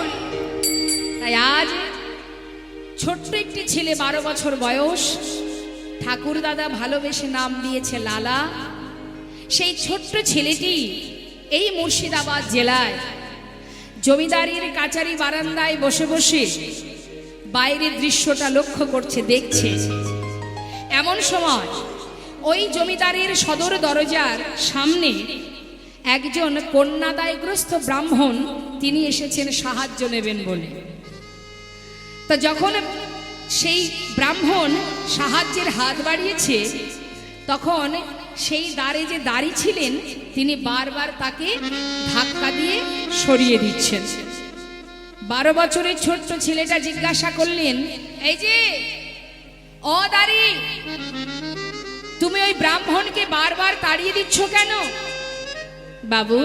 তাই আজ ছোট্ট একটি ছেলে, 12 বছর বয়স, ঠাকুর দাদা ভালোবেসে নাম দিয়েছে লালা। সেই ছোট্ট ছেলেটি এই মুর্শিদাবাদ জেলায় জমিদারির কাচারি বারান্দায় বসে বসে বাইরের দৃশ্যটা লক্ষ্য করছে, দেখছে। এমন সময় ওই জমিদারের সদর দরজার সামনে একজন কন্যাদায়গ্রস্ত ব্রাহ্মণ তিনি এসেছেন সাহায্য নেবেন বলে। তা যখন সেই ব্রাহ্মণ সাহায্যের হাত বাড়িয়েছে, তখন সেই দ্বারে যে দাঁড়ি ছিলেন তিনি বারবার তাকে ধাক্কা দিয়ে সরিয়ে দিচ্ছেন। 12 বছরের ছোট্ট ছেলেটা জিজ্ঞাসা করলেন, এই যে ও দাঁড়ি, তুমি ওই ব্রাহ্মণকে বারবার তাড়িয়ে দিচ্ছ কেন? বাবু,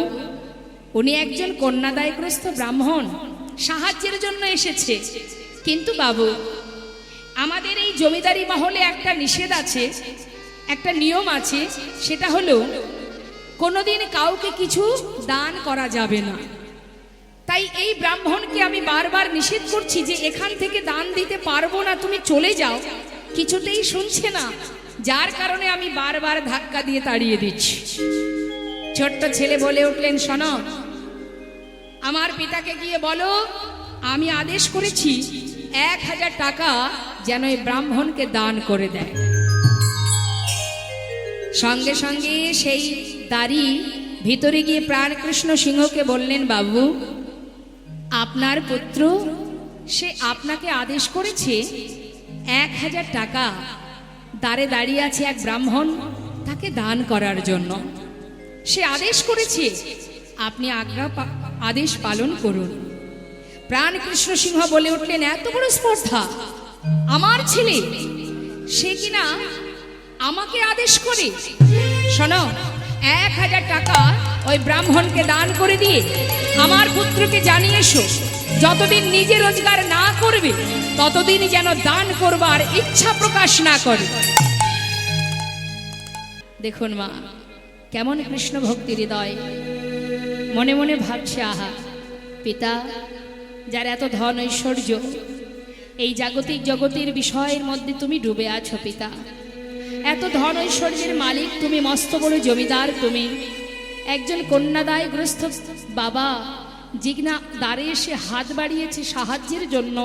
উনি একজন কন্যাদায়গ্রস্ত ব্রাহ্মণ, সাহায্যের জন্য এসেছে। কিন্তু বাবু, আমাদের এই জমিদারি মহলে একটা নিষেধ আছে, একটা নিয়ম আছে, সেটা হলো কোনোদিন কাউকে কিছু দান করা যাবে না। তাই এই ব্রাহ্মণকে আমি বারবার নিষেধ করছি যে এখান থেকে দান দিতে পারবো না, তুমি চলে যাও। কিছুতেই শুনছে না, যার কারণে আমি বারবার ধাক্কা দিয়ে তাড়িয়ে দিচ্ছি। ছোট্ট ছেলে বলে উঠলেন, শোনো, আমার পিতাকে গিয়ে বলো আমি আদেশ করেছি 1000 টাকা যেন এই ব্রাহ্মণকে দান করে দেয়। সঙ্গে সঙ্গে সেই দাঁড়ি ভিতরে গিয়ে প্রাণকৃষ্ণ সিংহকে বললেন, বাবু, আপনার পুত্র সে আপনাকে আদেশ করেছে 1000 টাকা দ্বারে দাঁড়িয়ে আছে এক ব্রাহ্মণ, তাকে দান করার জন্য। সে আদেশ করেছে, আপনি আদেশ পালন করুন। প্রাণকৃষ্ণ সিংহ বলে উঠলেন, এত বড় স্পর্ধা আমার ছেলে, সে কিনা আমাকে আদেশ করে। শোনো, 1000 টাকা ওই ব্রাহ্মণকে দান করে দিয়ে আমার পুত্রকে জানিয়ে এসো, যতদিন নিজে রোজগার না করবে ততদিন যেন দান করবার ইচ্ছা প্রকাশ না করে। দেখুন মা, কেমন কৃষ্ণ ভক্তি হৃদয়। মনে মনে ভাবছে, আহা পিতা, যার এত ধন ঐশ্বর্য, এই জাগতিক জগতের বিষয়ের মধ্যে তুমি ডুবে আছো পিতা। এত ধন ঐশ্বর্যের মালিক তুমি, মস্ত বড় জমিদার তুমি, একজন কন্যাদায়গ্রস্ত বাবা জিগনা দ্বারে এসে হাত বাড়িয়েছে সাহায্যের জন্য,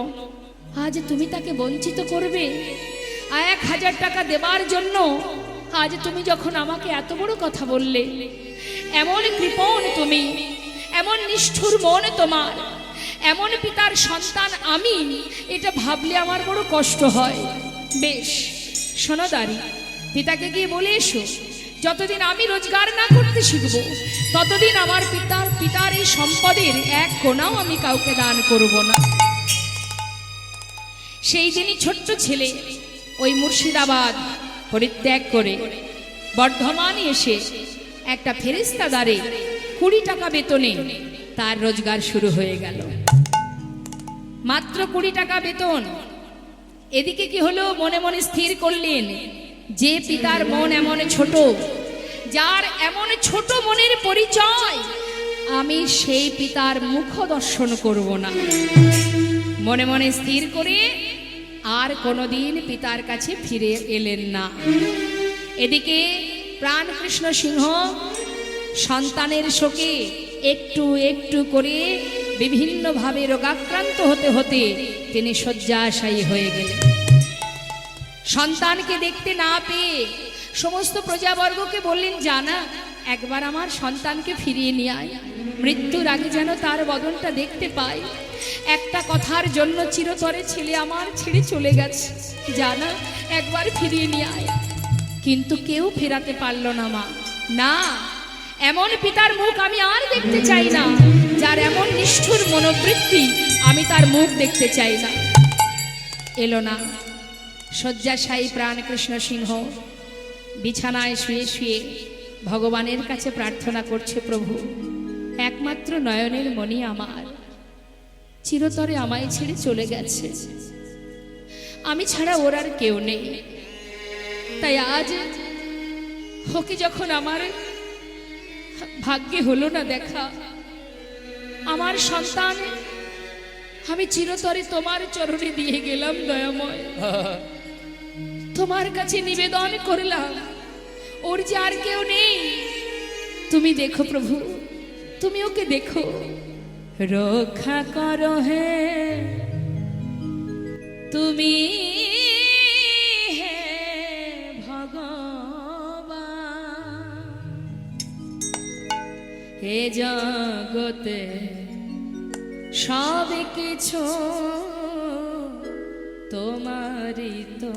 আজ তুমি তাকে বঞ্চিত করবে 1000 টাকা দেবার জন্য? আজ তুমি যখন আমাকে এত বড় কথা বললে, এমন কৃপণ তুমি, এমন নিষ্ঠুর মন তোমার, এমন পিতার সন্তান আমি, এটা ভাবলে আমার বড় কষ্ট হয়। বেশ, শোনো দাঁড়ি, পিতাকে গিয়ে বলে এসো, যতদিন আমি রোজগার না করতে শিখব ততদিন আমার পিতার এই সম্পদের এক কোণাও আমি কাউকে দান করব না। সেই দিনই ছোট্ট ছেলে ওই মুর্শিদাবাদ পরিত্যাগ করে বর্ধমানে এসে একটা ফেরেশতা দ্বারে 20 টাকা বেতনে তার রোজগার শুরু হয়ে গেল। মাত্র 20 টাকা বেতন। এদিকে কি হলো, মনে মনে স্থির করলেন, যে পিতার মন এমন ছোট, যার এমন ছোট মনের পরিচয়, আমি সেই পিতার মুখ দর্শন করব না। মনে মনে স্থির করে আর কোনোদিন পিতার কাছে ফিরে এলেন না। এদিকে প্রাণকৃষ্ণ সিংহ সন্তানের শোকে একটু একটু করে বিভিন্নভাবে রোগাক্রান্ত হতে হতে তিনি শয্যাশায়ী হয়ে গেলেন। সন্তানকে দেখতে না পেয়ে সমস্ত প্রজাবর্গকে বললেন, জানা, একবার আমার সন্তানকে ফিরিয়ে নিয়ে আয়, মৃত্যুর আগে যেন তার বদনটা দেখতে পাই। একটা কথার জন্য চিরতরে ছেলে আমার ছেড়ে চলে গেছে, জানা, একবার ফিরিয়ে নিয়ে আয়। কিন্তু কেউ ফেরাতে পারল না মা। না, এমন পিতার মুখ আমি আর দেখতে চাই না, যার এমন নিষ্ঠুর মনোবৃত্তি, আমি তার মুখ দেখতে চাই না। এলো না। শয্যাশায়ী প্রাণকৃষ্ণ সিংহ বিছানায় শুয়ে শুয়ে ভগবানের কাছে প্রার্থনা করছে, প্রভু, একমাত্র নয়নের মণি আমার চিরতরে আমায় ছেড়ে চলে গেছে, আমি ছাড়া ওর আর কেউ নেই। তাই আজ ওকে যখন আমার ভাগ্যে হলো না দেখা, আমার সন্তান আমি চিরতরে তোমার চরণে দিয়ে গেলাম দয়াময়। তোমার কাছে নিবেদন করলাম, ওর যে আর কেউ নেই, তুমি দেখো প্রভু, তুমি ওকে দেখো, রক্ষা করো হে তুমি হে ভগবান, হে জগতে সব কিছু তোমারই তো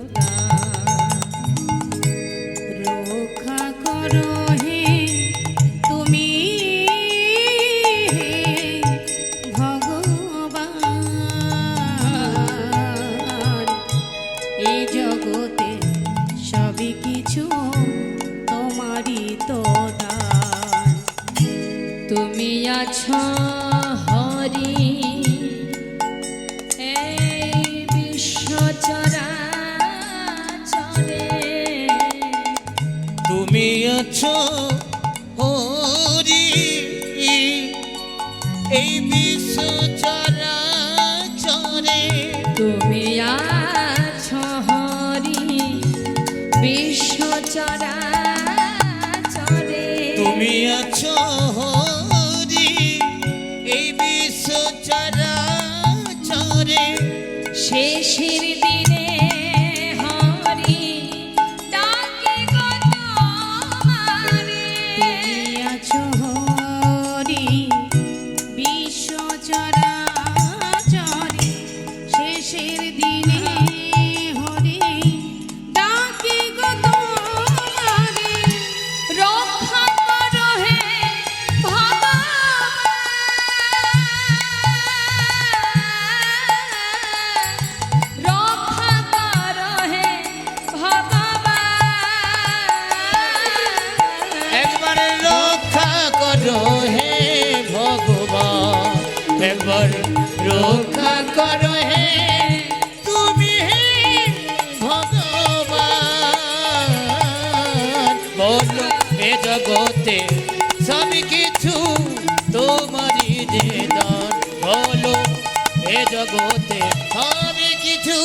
রক্ষা করো হে তুমি হে ভগবান, এই জগতে সবই কিছু তোমারই তো দান। তুমি আছো হরি এই বিশ্ব চরাচরে, তুমি আছো হরি এই বিশ্ব চরাচরে, তুমি আছো হরি বিশ্ব চরাচরে, তুমি আছো হরি এই বিশ্ব চরাচরে, শেষের দিনে হরি ডাকে গো তোমারে, তুমি আছো হরি বিশ্ব চরাচরে, শেষের দিনে হরি ডাকে গো তোমারে। রক্ষা করো হে ভগবান, রক্ষা করো হে ভগবান, একবার রক্ষা করো হে ভগবান, একবার রক্ষা করো হে তুমি হে ভগবান, বলো এ জগতে সব কিছু তোমারই যে দান, বলো এ জগতে সব কিছু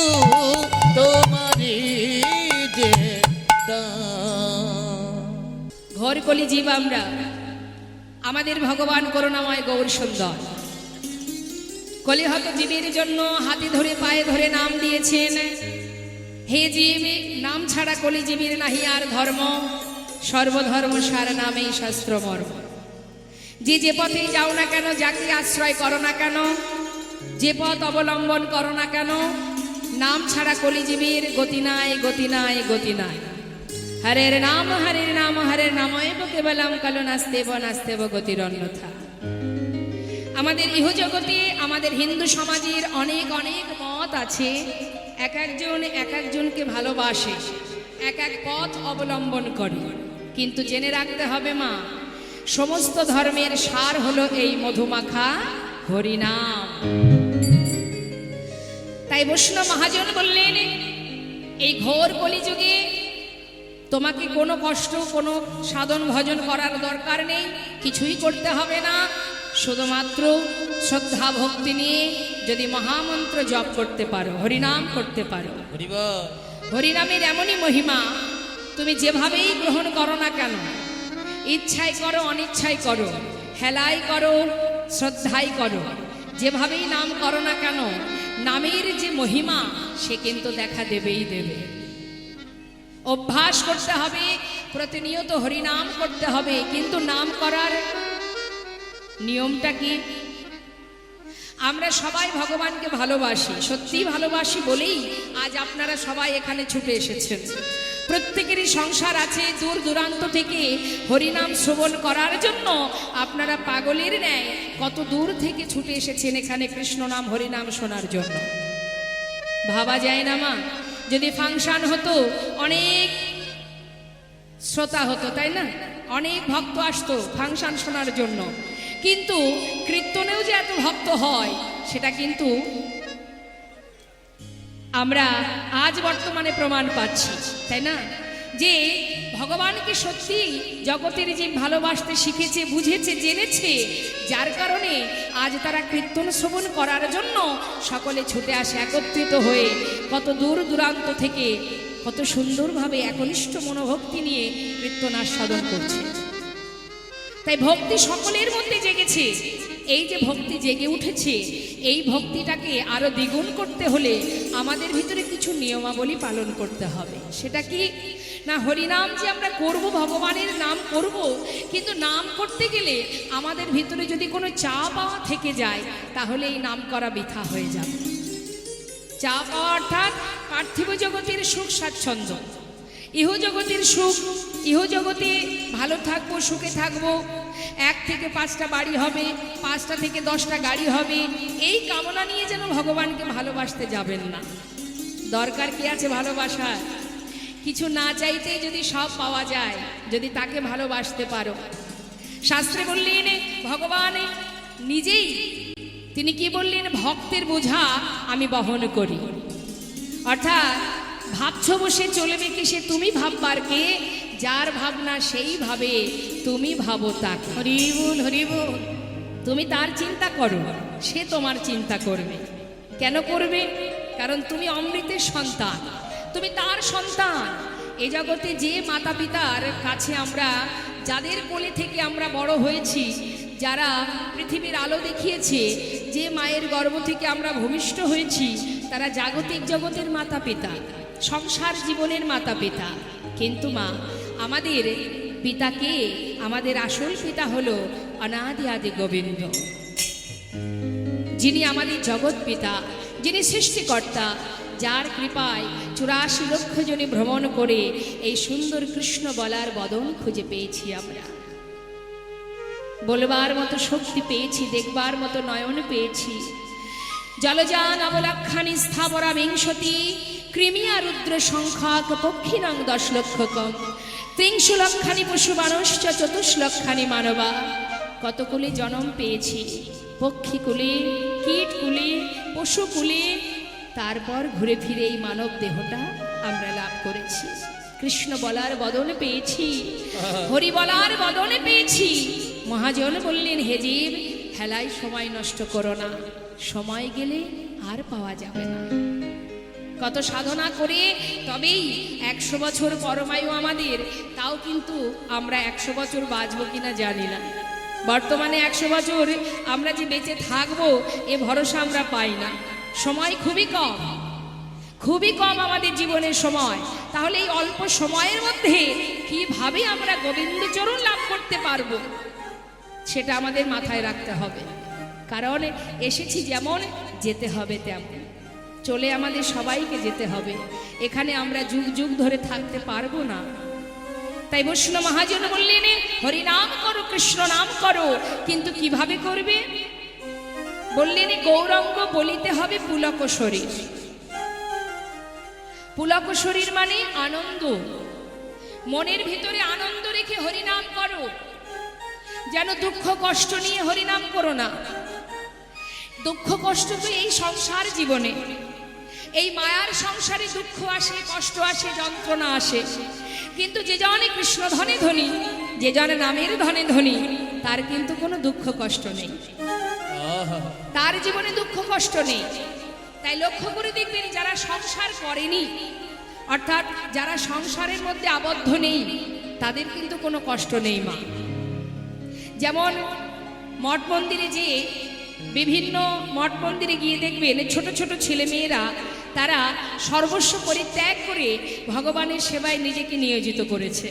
তোমারই যে দান। ঘর কলি জীব আমরা, আমাদের ভগবান করুণাময় গৌর সুন্দর কলিহত জীবের জন্য হাতে ধরে পায়ে ধরে নাম দিয়েছেন, হে জীব নাম ছাড়া কলি জীবের নাহি আর ধর্ম, সর্বধর্ম সার নামেই শাস্ত্র মর্ম। যে পথে যাও না কেন, যাকে আশ্রয় করো না কেন, যে পথ অবলম্বন করো না কেন, নাম ছাড়া কলি জীবের গতি নাই, গতি নাই, গতি নাই। হরের নাম হরের নাম হরের নাময়েব কেবলম কালো নাস্তেব নাস্তেব গতির অন্যথা। আমাদের ইহজগতে আমাদের হিন্দু সমাজের অনেক অনেক মত আছে, এক একজন এক একজনকে ভালোবাসে, এক এক পথ অবলম্বন করে, কিন্তু জেনে রাখতে হবে মা, সমস্ত ধর্মের সার হলো এই মধুমাখা হরিনাম। তাই বৈষ্ণব মহাজন বললেন, এই ঘোর কলিযুগে তোমাকে কোনো কষ্ট, কোনো সাধন ভজন করার দরকার নেই, কিছুই করতে হবে না, শুধুমাত্র শ্রদ্ধা ভক্তি নিয়ে যদি মহামন্ত্র জপ করতে পারো, হরিনাম করতে পারো। হরিনামের এমনই মহিমা, তুমি যেভাবেই গ্রহণ করো না কেন, ইচ্ছায় করো অনিচ্ছায় করো, হেলাই করো শ্রদ্ধাই করো, যেভাবেই নাম করো না কেন, নামের যে মহিমা সে কিন্তু দেখা দেবেই দেবে। অভ্যাস করতে হবে, প্রতিনিয়ত হরিনাম করতে হবে, কিন্তু নাম করার নিয়মটা কি? আমরা সবাই ভগবানকে ভালোবাসি, সত্যি ভালোবাসি বলেই আজ আপনারা সবাই এখানে ছুটে এসেছেন। প্রত্যেকেরই সংসার আছে, দূর দূরান্ত থেকে হরিনাম শ্রবণ করার জন্য আপনারা পাগলের ন্যায় কত দূর থেকে ছুটে এসেছেন এখানে কৃষ্ণ নাম হরিনাম শোনার জন্য। ভাবা যায় না মা, যদি ফাংশন হতো অনেক শ্রোতা হতো, তাই না? অনেক ভক্ত আসতো ফাংশন শোনার জন্য, কিন্তু কীর্তনেও যে এত ভক্ত হয় সেটা কিন্তু আমরা আজ বর্তমানে প্রমাণ পাচ্ছি, তাই না? যে ভগবানকে সত্যি জগতের যে ভালোবাসতে শিখেছে, বুঝেছে, জেনেছে, যার কারণে আজ তারা কীর্তন শ্রবণ করার জন্য সকলে ছুটে আসে একত্রিত হয়ে, কত দূর দূরান্ত থেকে কত সুন্দরভাবে একনিষ্ঠ মনোভক্তি নিয়ে কীর্তনার সাধন করছে। তাই ভক্তি সকলের মধ্যে জেগেছে। এই যে ভক্তি জেগে উঠেছে, এই ভক্তিটাকে আরো দ্বিগুণ করতে হলে আমাদের ভিতরে কিছু নিয়মাবলী পালন করতে হবে। সেটা কি না, হরিনাম যে আমরা করব, ভগবানের নাম করব, কিন্তু নাম করতে গেলে আমাদের ভিতরে যদি কোনো চা পাওয়া থেকে যায়, তাহলে এই নাম করা বৃথা হয়ে যাবে। চা পাওয়া অর্থাৎ পার্থিব জগতের সুখ স্বাচ্ছন্দ্য, ইহ জগতের সুখ, ইহ জগতে ভালো থাকবো, সুখে থাকবো, 1 থেকে 5টা বাড়ি হবে, 5টা থেকে 10টা গাড়ি হবে, এই কামনা নিয়ে যেন ভগবানকে ভালোবাসতে যাবেন না। দরকার কি আছে ভালোবাসা? কিছু না চাইতেই যদি সব পাওয়া যায়, যদি তাকে ভালোবাসতে পারো। শাস্ত্রে বললেন ভগবান নিজেই, তিনি কি বললেন, ভক্তের বোঝা আমি বহন করি। অর্থাৎ ভাবছ বসে চলবে কি সে তুমি ভাববার কে, যার ভাবনা সেই ভাবে তুমি ভাবো তাকে। হরি বল, হরি বল। তুমি তার চিন্তা করো, সে তোমার চিন্তা করবে। কেন করবে? কারণ তুমি অমৃতের সন্তান, তুমি তার সন্তান। এ জগতে যে মাতা পিতার কাছে আমরা, যাদের কোলে থেকে আমরা বড় হয়েছি, যারা পৃথিবীর আলো দেখিয়েছে, যে মায়ের গর্ভ থেকে আমরা ভূমিষ্ঠ হয়েছি, তারা জাগতিক জগতের মাতা পিতা, সংসার জীবনের মাতা পিতা। কিন্তু মা, আমাদের পিতাকে, আমাদের আসল পিতা হলো অনাদি আদি গোবিন্দ, যিনি আমাদের জগৎ পিতা, যিনি সৃষ্টিকর্তা, যার কৃপায় 84 লক্ষ জনে ভ্রমণ করে এই সুন্দর কৃষ্ণ বলার বদন খুঁজে পেয়েছি আমরা। বলবার মতো শক্তি পেয়েছি, দেখবার মতো নয়ন পেয়েছি। জলযান অবলক্ষানি স্থাবরা বিংশতি, কৃমিয়া রুদ্র সংখ্যাক পক্ষিণং 10 লক্ষ কম, 30 লক্ষানি পশু মানুষ্চ 24 লক্ষানি মানবা। কত কুলে জন্ম পেয়েছি, পক্ষী কুলে, কীট কুলে, পশু কুলে, তারপর ঘুরে ফিরে এই মানব দেহটা আমরা লাভ করেছি। কৃষ্ণ বলার বদন পেয়েছি, হরি বলার বদন পেয়েছি। মহাজন বললেন, হে জীব, হেলায় সময় নষ্ট করো না, সময় গেলে আর পাওয়া যাবে না। কত সাধনা করে তবেই 100 বছর পরমায়ু আমাদের, তাও কিন্তু আমরা 100 বছর বাঁচবো কিনা জানি না। বর্তমানে 100 বছর আমরা যে বেঁচে থাকবো এ ভরসা আমরা পাই না। সময় খুবই কম, খুবই কম আমাদের জীবনের সময়। তাহলে এই অল্প সময়ের মধ্যে কিভাবে আমরা গোবিন্দচরণ লাভ করতে পারবো, সেটা আমাদের মাথায় রাখতে হবে। কারণ এসেছি যেমন, যেতে হবে তেমন। চলে আমাদের সবাইকে যেতে হবে, এখানে আমরা যুগ যুগ ধরে থাকতে পারবো না। তাই বৈষ্ণব মহাজন বললেন, হরি নাম করো, কৃষ্ণ নাম করো, কিন্তু কিভাবে করবে? বললেন, গৌরাঙ্গ বলিতে হবে পুলক শরীর। পুলক শরীর মানে আনন্দ, মনের ভিতরে আনন্দ রেখে হরিনাম করো। যেন দুঃখ কষ্ট নিয়ে হরিনাম করো না। দুঃখ কষ্ট তো এই সংসার জীবনে, এই মায়ার সংসারে দুঃখ আসে, কষ্ট আসে, যন্ত্রণা আসে। কিন্তু যে জনে কৃষ্ণ ধনে ধনী, যে জনে নামের ধনে ধনী, তার কিন্তু কোনো দুঃখ কষ্ট নেই, তার জীবনে দুঃখ কষ্ট নেই। তাই লক্ষ্য করে দেখবেন, যারা সংসার করেনি, অর্থাৎ যারা সংসারের মধ্যে আবদ্ধ নেই, তাদের কিন্তু কোনো কষ্ট নেই মা। যেমন মঠ মন্দিরে যেয়ে, বিভিন্ন মঠ মন্দিরে গিয়ে দেখবেন ছোট ছোট ছেলে মেয়েরা, তারা সর্বস্ব পরিত্যাগ করে ভগবানের সেবায় নিজেকে নিয়োজিত করেছে।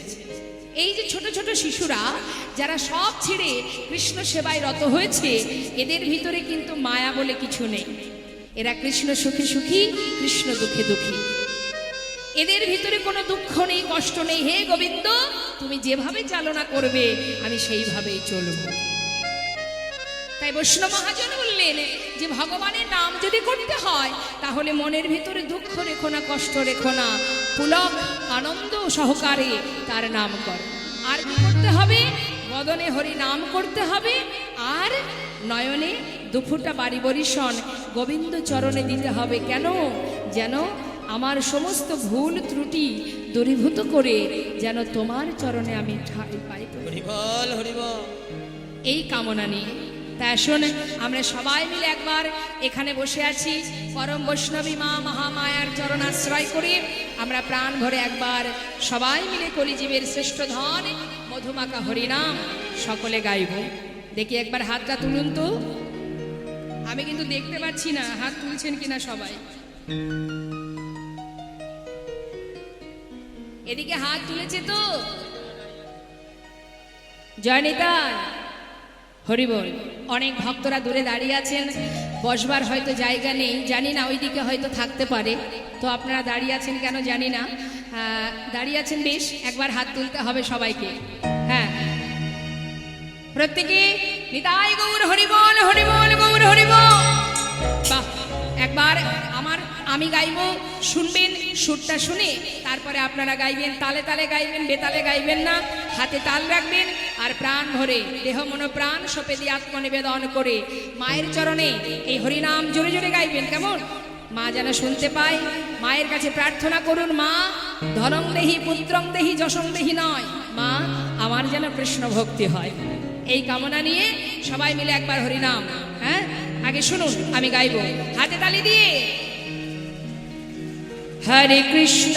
এই যে ছোট ছোট শিশুরা যারা সব ছেড়ে কৃষ্ণ সেবায় রত হয়েছে, এদের ভিতরে কিন্তু মায়া বলে কিছু নেই। এরা কৃষ্ণ সুখে সুখী, কৃষ্ণ দুঃখে দুঃখী। এদের ভিতরে কোনো দুঃখ নেই, কষ্ট নেই। হে গোবিন্দ, তুমি যেভাবে চালনা করবে আমি সেইভাবেই চলব। তাই বৈষ্ণব মহাজন বললেন যে ভগবানের নাম যদি করতে হয়, তাহলে মনের ভিতরে দুঃখ রেখো না, কষ্ট রেখো না, পুলক আনন্দ সহকারে তার নাম করো। আর কি করতে হবে? বদনে হরি নাম করতে হবে, আর নয়নে দুফুটা বাড়ি বরিশন গোবিন্দ চরণে দিতে হবে। কেন? যেন আমার সমস্ত ভুল ত্রুটি দূরীভূত করে যেন তোমার চরণে আমি ঠাঁই পাই। হরি বল, হরি বল। এই কামনা নিয়ে তা আসুন আমরা সবাই মিলে একবার এখানে বসে আছি পরম বৈষ্ণবী মা মহামায়ার চরণ আশ্রয় করে আমরা প্রাণ ভরে একবার সবাই মিলে কলিজীবের শ্রেষ্ঠ ধন মধুমাকা হরিনাম সকলে গাইব। দেখি একবার হাতটা তুলুন তো, আমি কিন্তু দেখতে পাচ্ছি না হাত তুলছেন কিনা সবাই। এদিকে হাত তুলেছে তো? জয় নিতাই, হরি বল। অনেক ভক্তরা দূরে দাঁড়িয়ে আছেন, বসবার হয়তো জায়গা নেই, জানি না ওইদিকে হয়তো থাকতে পারে, তো আপনারা দাঁড়িয়ে আছেন কেন জানি না, দাঁড়িয়ে আছেন বেশ, একবার হাত তুলতে হবে সবাইকে। হ্যাঁ, প্রত্যেকে নিতাই গৌর হরি বল, হরি বল গৌর হরি বল। বাহ, একবার আমি গাইব, শুনবেন, সুরটা শুনে তারপরে আপনারা গাইবেন, তালে তালে গাইবেন, বেতালে গাইবেন না, হাতে তাল রাখবেন আর প্রাণ ভরে দেহ মন প্রাণ সপে দিয়ে আত্মনিবেদন করে মায়ের চরণে এই হরিনাম জোরে জোরে গাইবেন। কেমন? মা যেন শুনতে পায়। মায়ের কাছে প্রার্থনা করুন, মা ধনং দেহি পুত্রং দেহি যশং দেহি নয়, মা আমার যেন কৃষ্ণ ভক্তি হয়। এই কামনা নিয়ে সবাই মিলে একবার হরিনাম। হ্যাঁ, আগে শুনুন, আমি গাইব, হাতে তালি দিয়ে। হরে কৃষ্ণ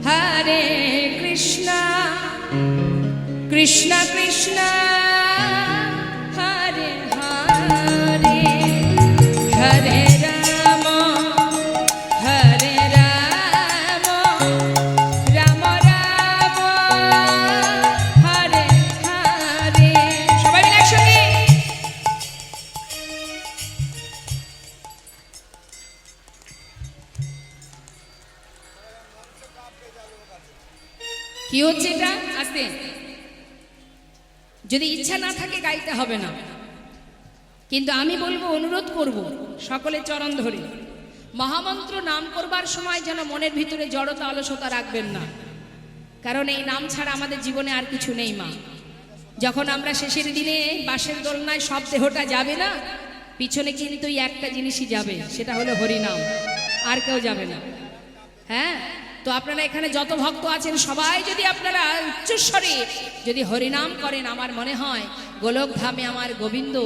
হরে কৃষ্ণ কৃষ্ণ কৃষ্ণ হরে হরে, হরে রাম হরে রাম, রাম রাম হরে হরে। সবাই মিলে একসঙ্গে। কি হচ্ছে এটা? আস্তে, যদি ইচ্ছা না থাকে গাইতে হবে না, কিন্তু আমি বলবো, অনুরোধ করব সকলে চরণ ধরে মহামন্ত্র নাম করবার সময় যেন মনের ভিতরে জড়তা অলসতা রাখবেন না, কারণ এই নাম ছাড়া আমাদের জীবনে আর কিছু নেই। মা, যখন আমরা শেষের দিনে বাঁশের দোলনায় সব দেহটা যাবে না, পিছনে কিন্তু এই একটা জিনিসই যাবে, সেটা হলো হরিনাম, আর কেউ যাবে না। হ্যাঁ, তো আপনারা এখানে যত ভক্ত আছেন সবাই যদি আপনারা উচ্চস্বরে যদি হরিনাম করেন, আমার মনে হয় গোলক ধামে আমার গোবিন্দ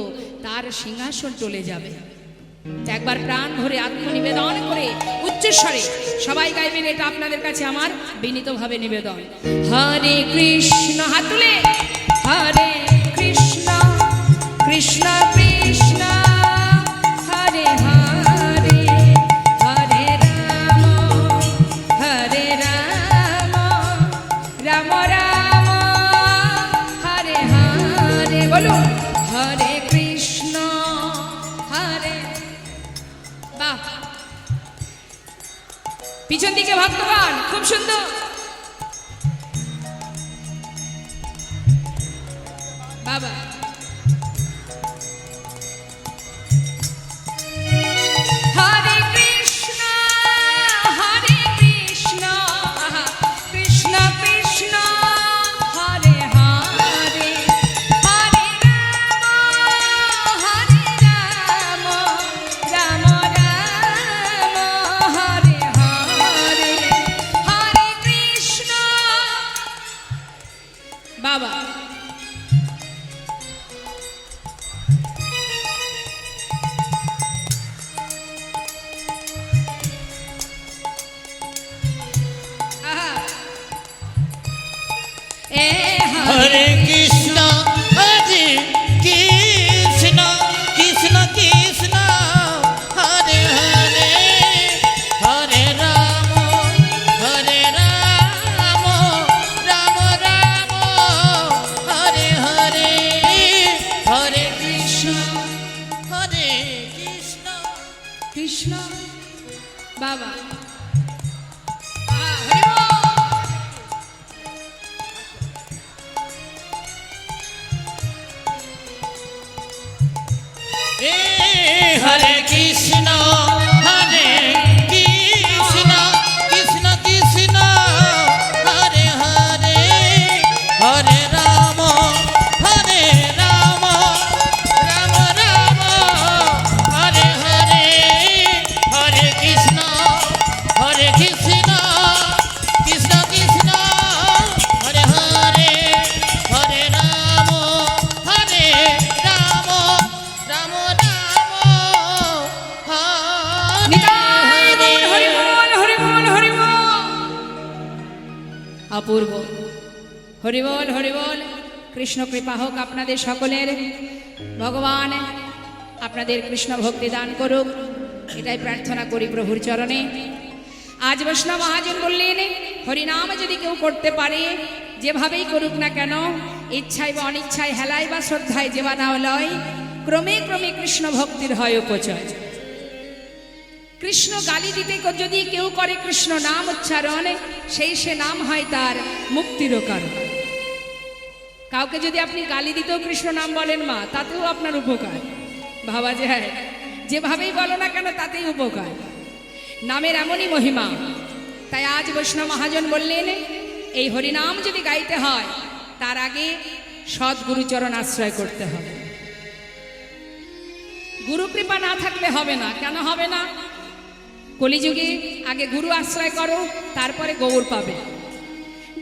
তার সিংহাসন চলে যাবে। একবার প্রাণ ভরে আত্মনিবেদন করে উচ্চস্বরে সবাই গাইবেন, এটা আপনাদের কাছে আমার বিনীতভাবে নিবেদন। হরে কৃষ্ণ, হাত তুলে, হরে কৃষ্ণ কৃষ্ণ কৃষ্ণ হরে হরে, হরে রাম হরে রাম, রাম রাম হরে হরে। বলুন, হরে কৃষ্ণ হরে। বাহ, পিছন দিকে ভক্তগণ, খুব সুন্দর। বাবা, হরে কৃষ্ণ হরে কৃষ্ণ কৃষ্ণ কৃষ্ণ হরে হরে, হরে রাম রাম রাম হরে হরে, হরে কৃষ্ণ। বাবা, হরে কৃষ্ণ হরে কৃষ্ণ কৃষ্ণ কৃষ্ণ হরে হরে, হরে রাম রাম রাম হরে হরে, হরে কৃষ্ণ হরে কৃষ্ণ কৃষ্ণ। বাবা, হরে কৃষ্ণ হরে কৃষ্ণ কৃষ্ণ কৃষ্ণ হরে হরে, হরে রাম রাম রাম হরে হরে, হরে কৃষ্ণ কৃষ্ণ কৃষ্ণ হরে হরে, হরে রাম রাম অপূর্ব। হরিবল হরিবল। কৃষ্ণ কৃপা হোক আপনাদের সকলের। ভগবান আপনাদের কৃষ্ণ ভক্তি দান করুক, এটাই প্রার্থনা করি প্রভুর চরণে। আজ বৈষ্ণব মহাজন বললেন, হরিনাম যদি কেউ করতে পারে, যেভাবেই করুক না কেন, ইচ্ছায় বা অনিচ্ছায়, হেলায় বা শ্রদ্ধায় যেবা না লয়, ক্রমে ক্রমে কৃষ্ণ ভক্তির হয় উপচয়। কৃষ্ণ গালি দিতে যদি কেউ করে কৃষ্ণ নাম উচ্চারণ, সে নাম হয় তার মুক্তিরও কারণ। কাউকে যদি আপনি গালি দিতেও কৃষ্ণ নাম বলেন মা, তাতেও আপনার উপকার। ভাবা যায়, যেভাবেই বলো না কেন তাতেই উপকার। নামের এমনই মহিমা। তাই আজ বৈষ্ণব মহাজন বললেন, এই হরিনাম যদি গাইতে হয়, তার আগে সৎ গুরুচরণ আশ্রয় করতে হবে। গুরু কৃপা না থাকলে হবে না। কেন হবে না? কলিযুগে আগে গুরু আশ্রয় করো, তারপরে গৌর পাবে।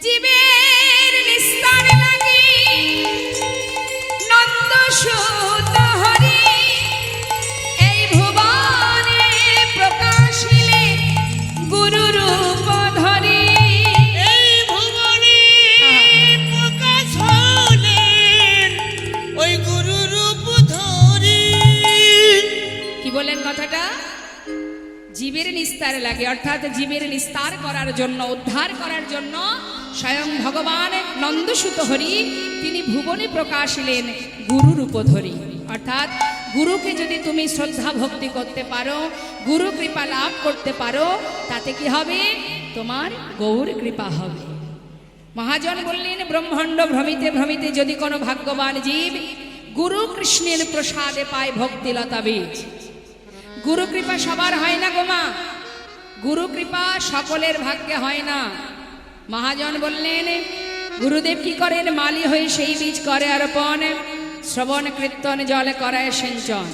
জীবের নিস্তার লাগি নন্দ সুত হরি, এই ভুবনে প্রকাশিলে গুরু রূপ ধরি। এই ভুবনে প্রকাশ হলেন ওই গুরু রূপ ধরি। কি বলেন কথাটা? জীবের নিস্তার লাগে, অর্থাৎ জীবের নিস্তার করার জন্য, উদ্ধার করার জন্য স্বয়ং ভগবান নন্দসুত হরি তিনি ভুবনে প্রকাশিলেন গুরু রূপ ধরি। অর্থাৎ গুরুকে যদি তুমি শ্রদ্ধা ভক্তি করতে পারো, গুরু কৃপা লাভ করতে পারো, তাতে কি হবে? তোমার গৌর কৃপা হবে। মহাজন বললেন, ব্রহ্মাণ্ড ভ্রমিতে ভ্রমিতে যদি কোনো ভাগ্যবান জীব গুরু কৃষ্ণের প্রসাদে পায় ভক্তিলতা বীজ। গুরু কৃপা সবার হয় না গো মা, গুরু কৃপা সকলের ভাগ্যে হয় না। মহাজন বললেন, গুরুদেব কি করেন? মালি হয়ে সেই বীজ করে অর্পণ, শ্রবণ কীর্তন জলে করায় সিঞ্চন।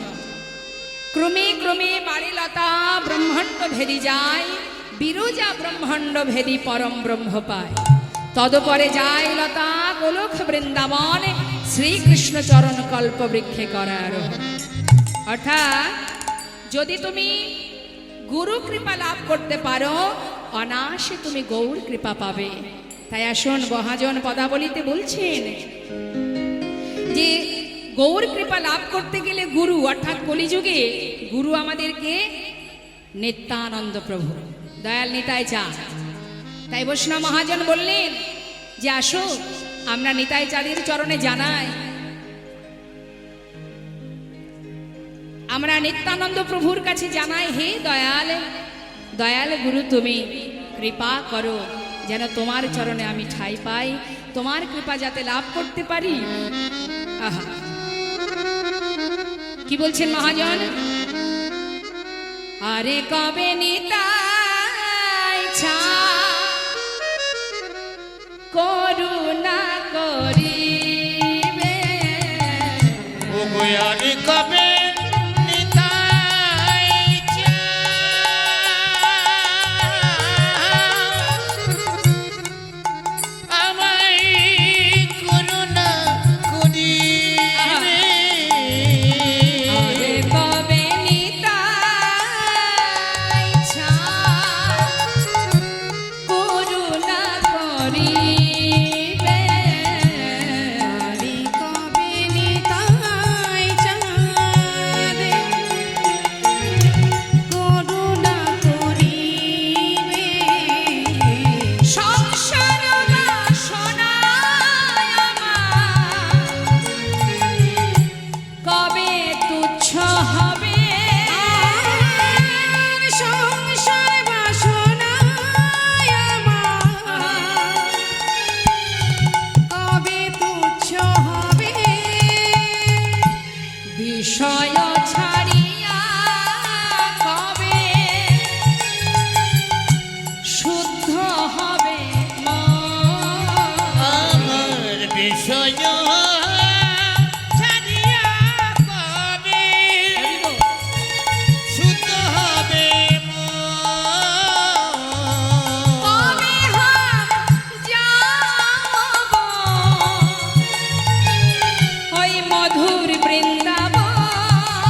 ক্রমে ক্রমে বাড়িলতা ব্রহ্মাণ্ড ভেদি যায়, বিরজা ব্রহ্মাণ্ড ভেদি পরম ব্রহ্ম পায়। তদপরে যায় লতা গোলক বৃন্দাবন, শ্রীকৃষ্ণ চরণ কল্প বৃক্ষে করে আরোহণ। অর্থাৎ যদি তুমি গুরু কৃপা লাভ করতে পারো, অনায়াসে তুমি গৌর কৃপা পাবে। তাই আসুন মহাজন পদাবলিতে বলছেন যে গৌর কৃপা লাভ করতে গেলে গুরু, অর্থাৎ কলিযুগে গুরু আমাদেরকে নিত্যানন্দ প্রভু দয়াল নিতাই চা। তাই বৈষ্ণব মহাজন বললেন যে আসো আমরা নিতাই চাঁদের চরণে জানাই, আমরা নিত্যানন্দ প্রভুর কাছে জানাই, হে দয়াল, দয়াল গুরু তুমি কৃপা করো যেন তোমার চরণে আমি ঠাঁই পাই, তোমার কৃপা যাতে লাভ করতে পারি। আহা, কি বলছেন মহাজন? আরে কবে নিতাই ছা করুণা করিবে, ও গোয়ারি কবে বিষয় ছাড়িয়া কবে শুদ্ধ হবে আমার বিষয় ছাড়িয়া কবে শুদ্ধ হবে কবে যাব ওই মধুর বৃন্দাবন,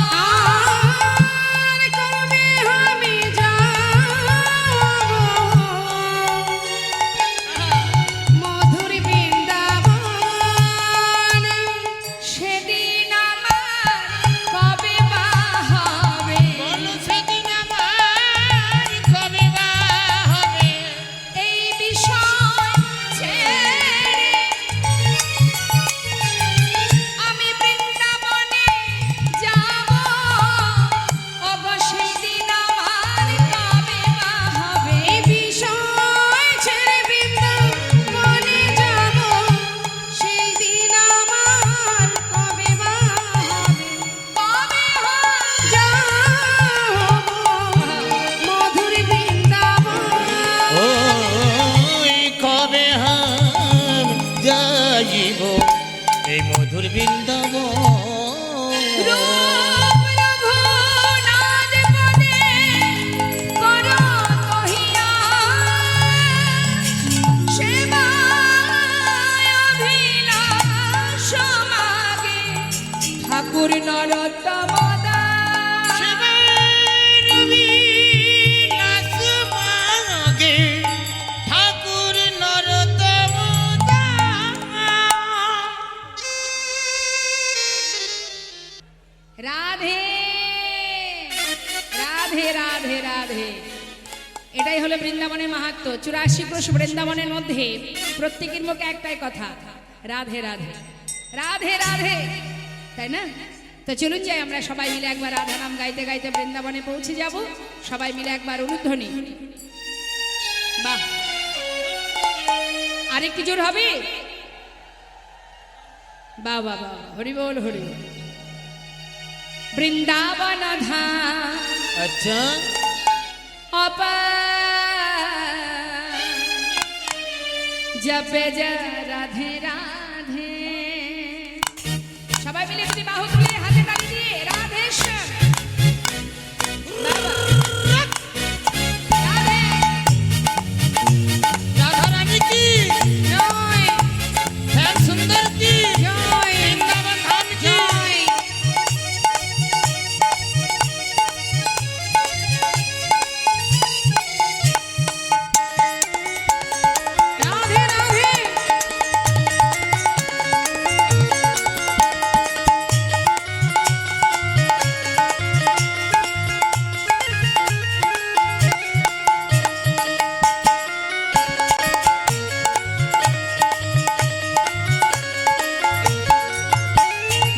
মধুর বৃন্দাবন রূপ রঘুনাথ পদে করো কহিয়া, সেবায় অভিলাষ মাগে ঠাকুর নরোত্তম দাস। ঠাকুর নরোত্তম দাস। রাধে রাধে রাধে রাধে। এটাই হলো বৃন্দাবনের মাহাত্ম্য। 84 ক্রোশ বৃন্দাবনের মধ্যে প্রত্যেকের মুখে একটাই কথা, রাধে রাধে রাধে রাধে, তাই না? তো চলুন যাই আমরা সবাই মিলে একবার রাধা নাম গাইতে গাইতে বৃন্দাবনে পৌঁছে যাব। সবাই মিলে একবার উলুধ্বনি। বাহ, আরেকটু জোর হবে। বাহ বাহ বাহ, হরি বল হরি বল। বৃন্দাবন ধাম আচ্ছা অপার, জপে যা রাধে রাধে। সবাই মিলে যদি বাহু তুলে হাতে তালি দিয়ে রাধেশ্বর বাবা রাধে। রাধা রানী কি জয় শ্যাম সুন্দর কি জয় বৃন্দাবন ধাম কি জয়। রাধে রাধে।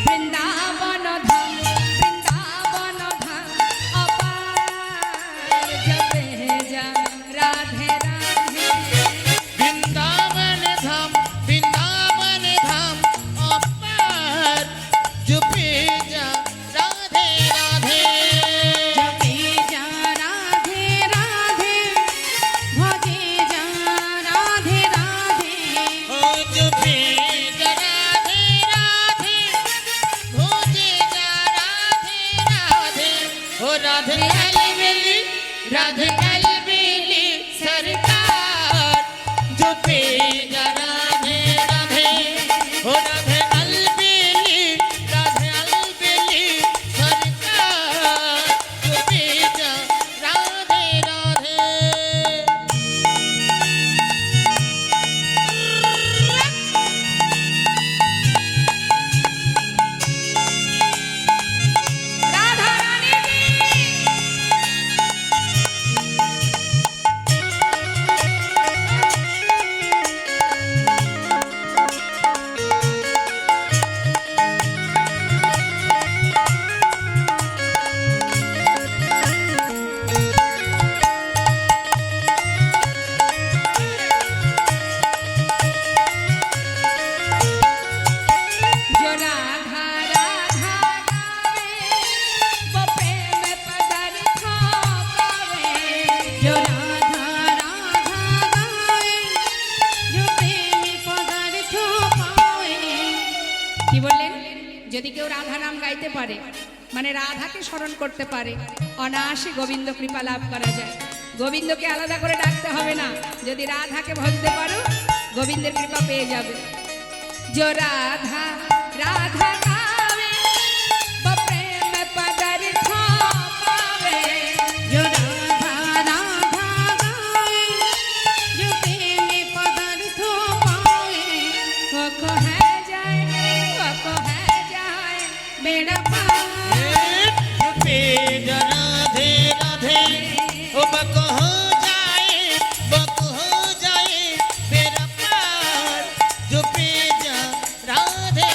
বৃন্দাবন ধাম বৃন্দাবন ধাম অপার, জপে যা রাধে রাধে। বৃন্দাবন ধাম অপার জপে যা রাধে রাধে। জপে যা রাধে রাধে, ভজে যা রাধে রাধে। ও জপে যা রাধে রাধে, ভোজে যা রাধে রাধে। ও রাধে अलबेली राधे अलबेली सरकार जपे जा राधे राधे। ओ राधे अलबेली सरकार जपे जा राधे राधे। রাধা রানী কি जो राधा राधा गावे, वो प्रेम पदार्थ पावे। जो राधा राधा गाए, जो प्रेमी पदार्थ पावे। কি বললেন? যদি কেউ রাধা নাম গাইতে পারে, মানে রাধাকে স্মরণ করতে পারে, অনায়াসে গোবিন্দ কৃপা লাভ করা যায়। গোবিন্দকে আলাদা করে ডাকতে হবে না। যদি রাধাকে ভজতে পারো, গোবিন্দের কৃপা পেয়ে যাবে। जो राधा राधा गावे, वो प्रेम पदार्थ पावे। जो राधा राधा गाए, जो प्रेमी पदार्थ पावे। वो को है जाए बेड़ा पार। जपे जा राधे राधे। ओ बक हो जाए मेरा पार जपे जा राधे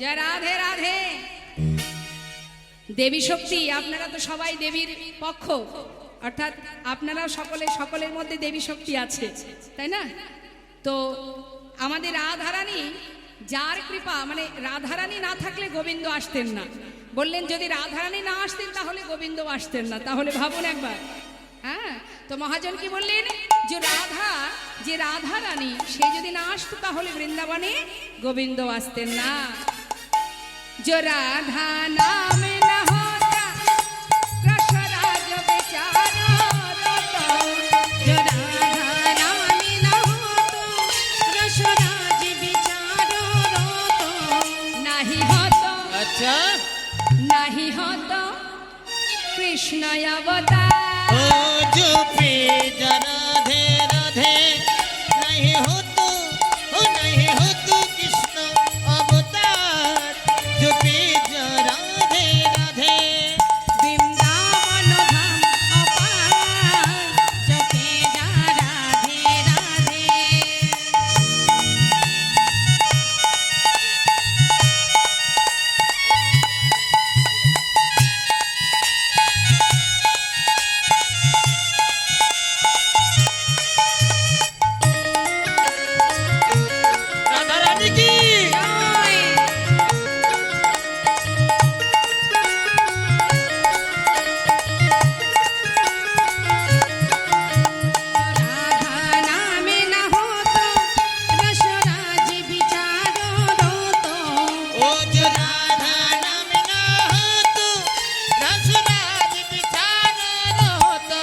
জয় রাধে রাধে। দেবী শক্তি, আপনারা তো সবাই দেবীর পক্ষ, অর্থাৎ আপনারাও সকলের মধ্যে দেবী শক্তি আছে, তাই না? তো আমাদের রাধারানী, যার কৃপা, মানে রাধারানী না থাকলে গোবিন্দ আসতেন না। বললেন যদি রাধারানী না আসতেন তাহলে গোবিন্দ আসতেন না। তাহলে ভাবুন একবার। হ্যাঁ, তো মহাজন কি বললেন, যে রাধারানী সে যদি না আসতো তাহলে বৃন্দাবনে গোবিন্দ আসতেন না। जो राधा नाम न होता रसराज बेचारा रोता, जो राधा नाम न होतो रसराज बिचारो रोतो, नहीं होता अच्छा नहीं होता कृष्ण अवतार। ओ जो पे राधे राधे नहीं हो तो नहीं हो तो कृष्ण अवतार। जो पे राधे राधे वृंदावन धाम अपार, जो तेजा राधे राधे। राधा रानी की राधा नाम न होतो रसराज बिचारो रोतो, ओ जो राधा नाम ना हो तो रसराज बिचारा हो तो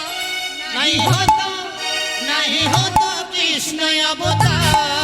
नहीं हो तो कृष्ण अवतार।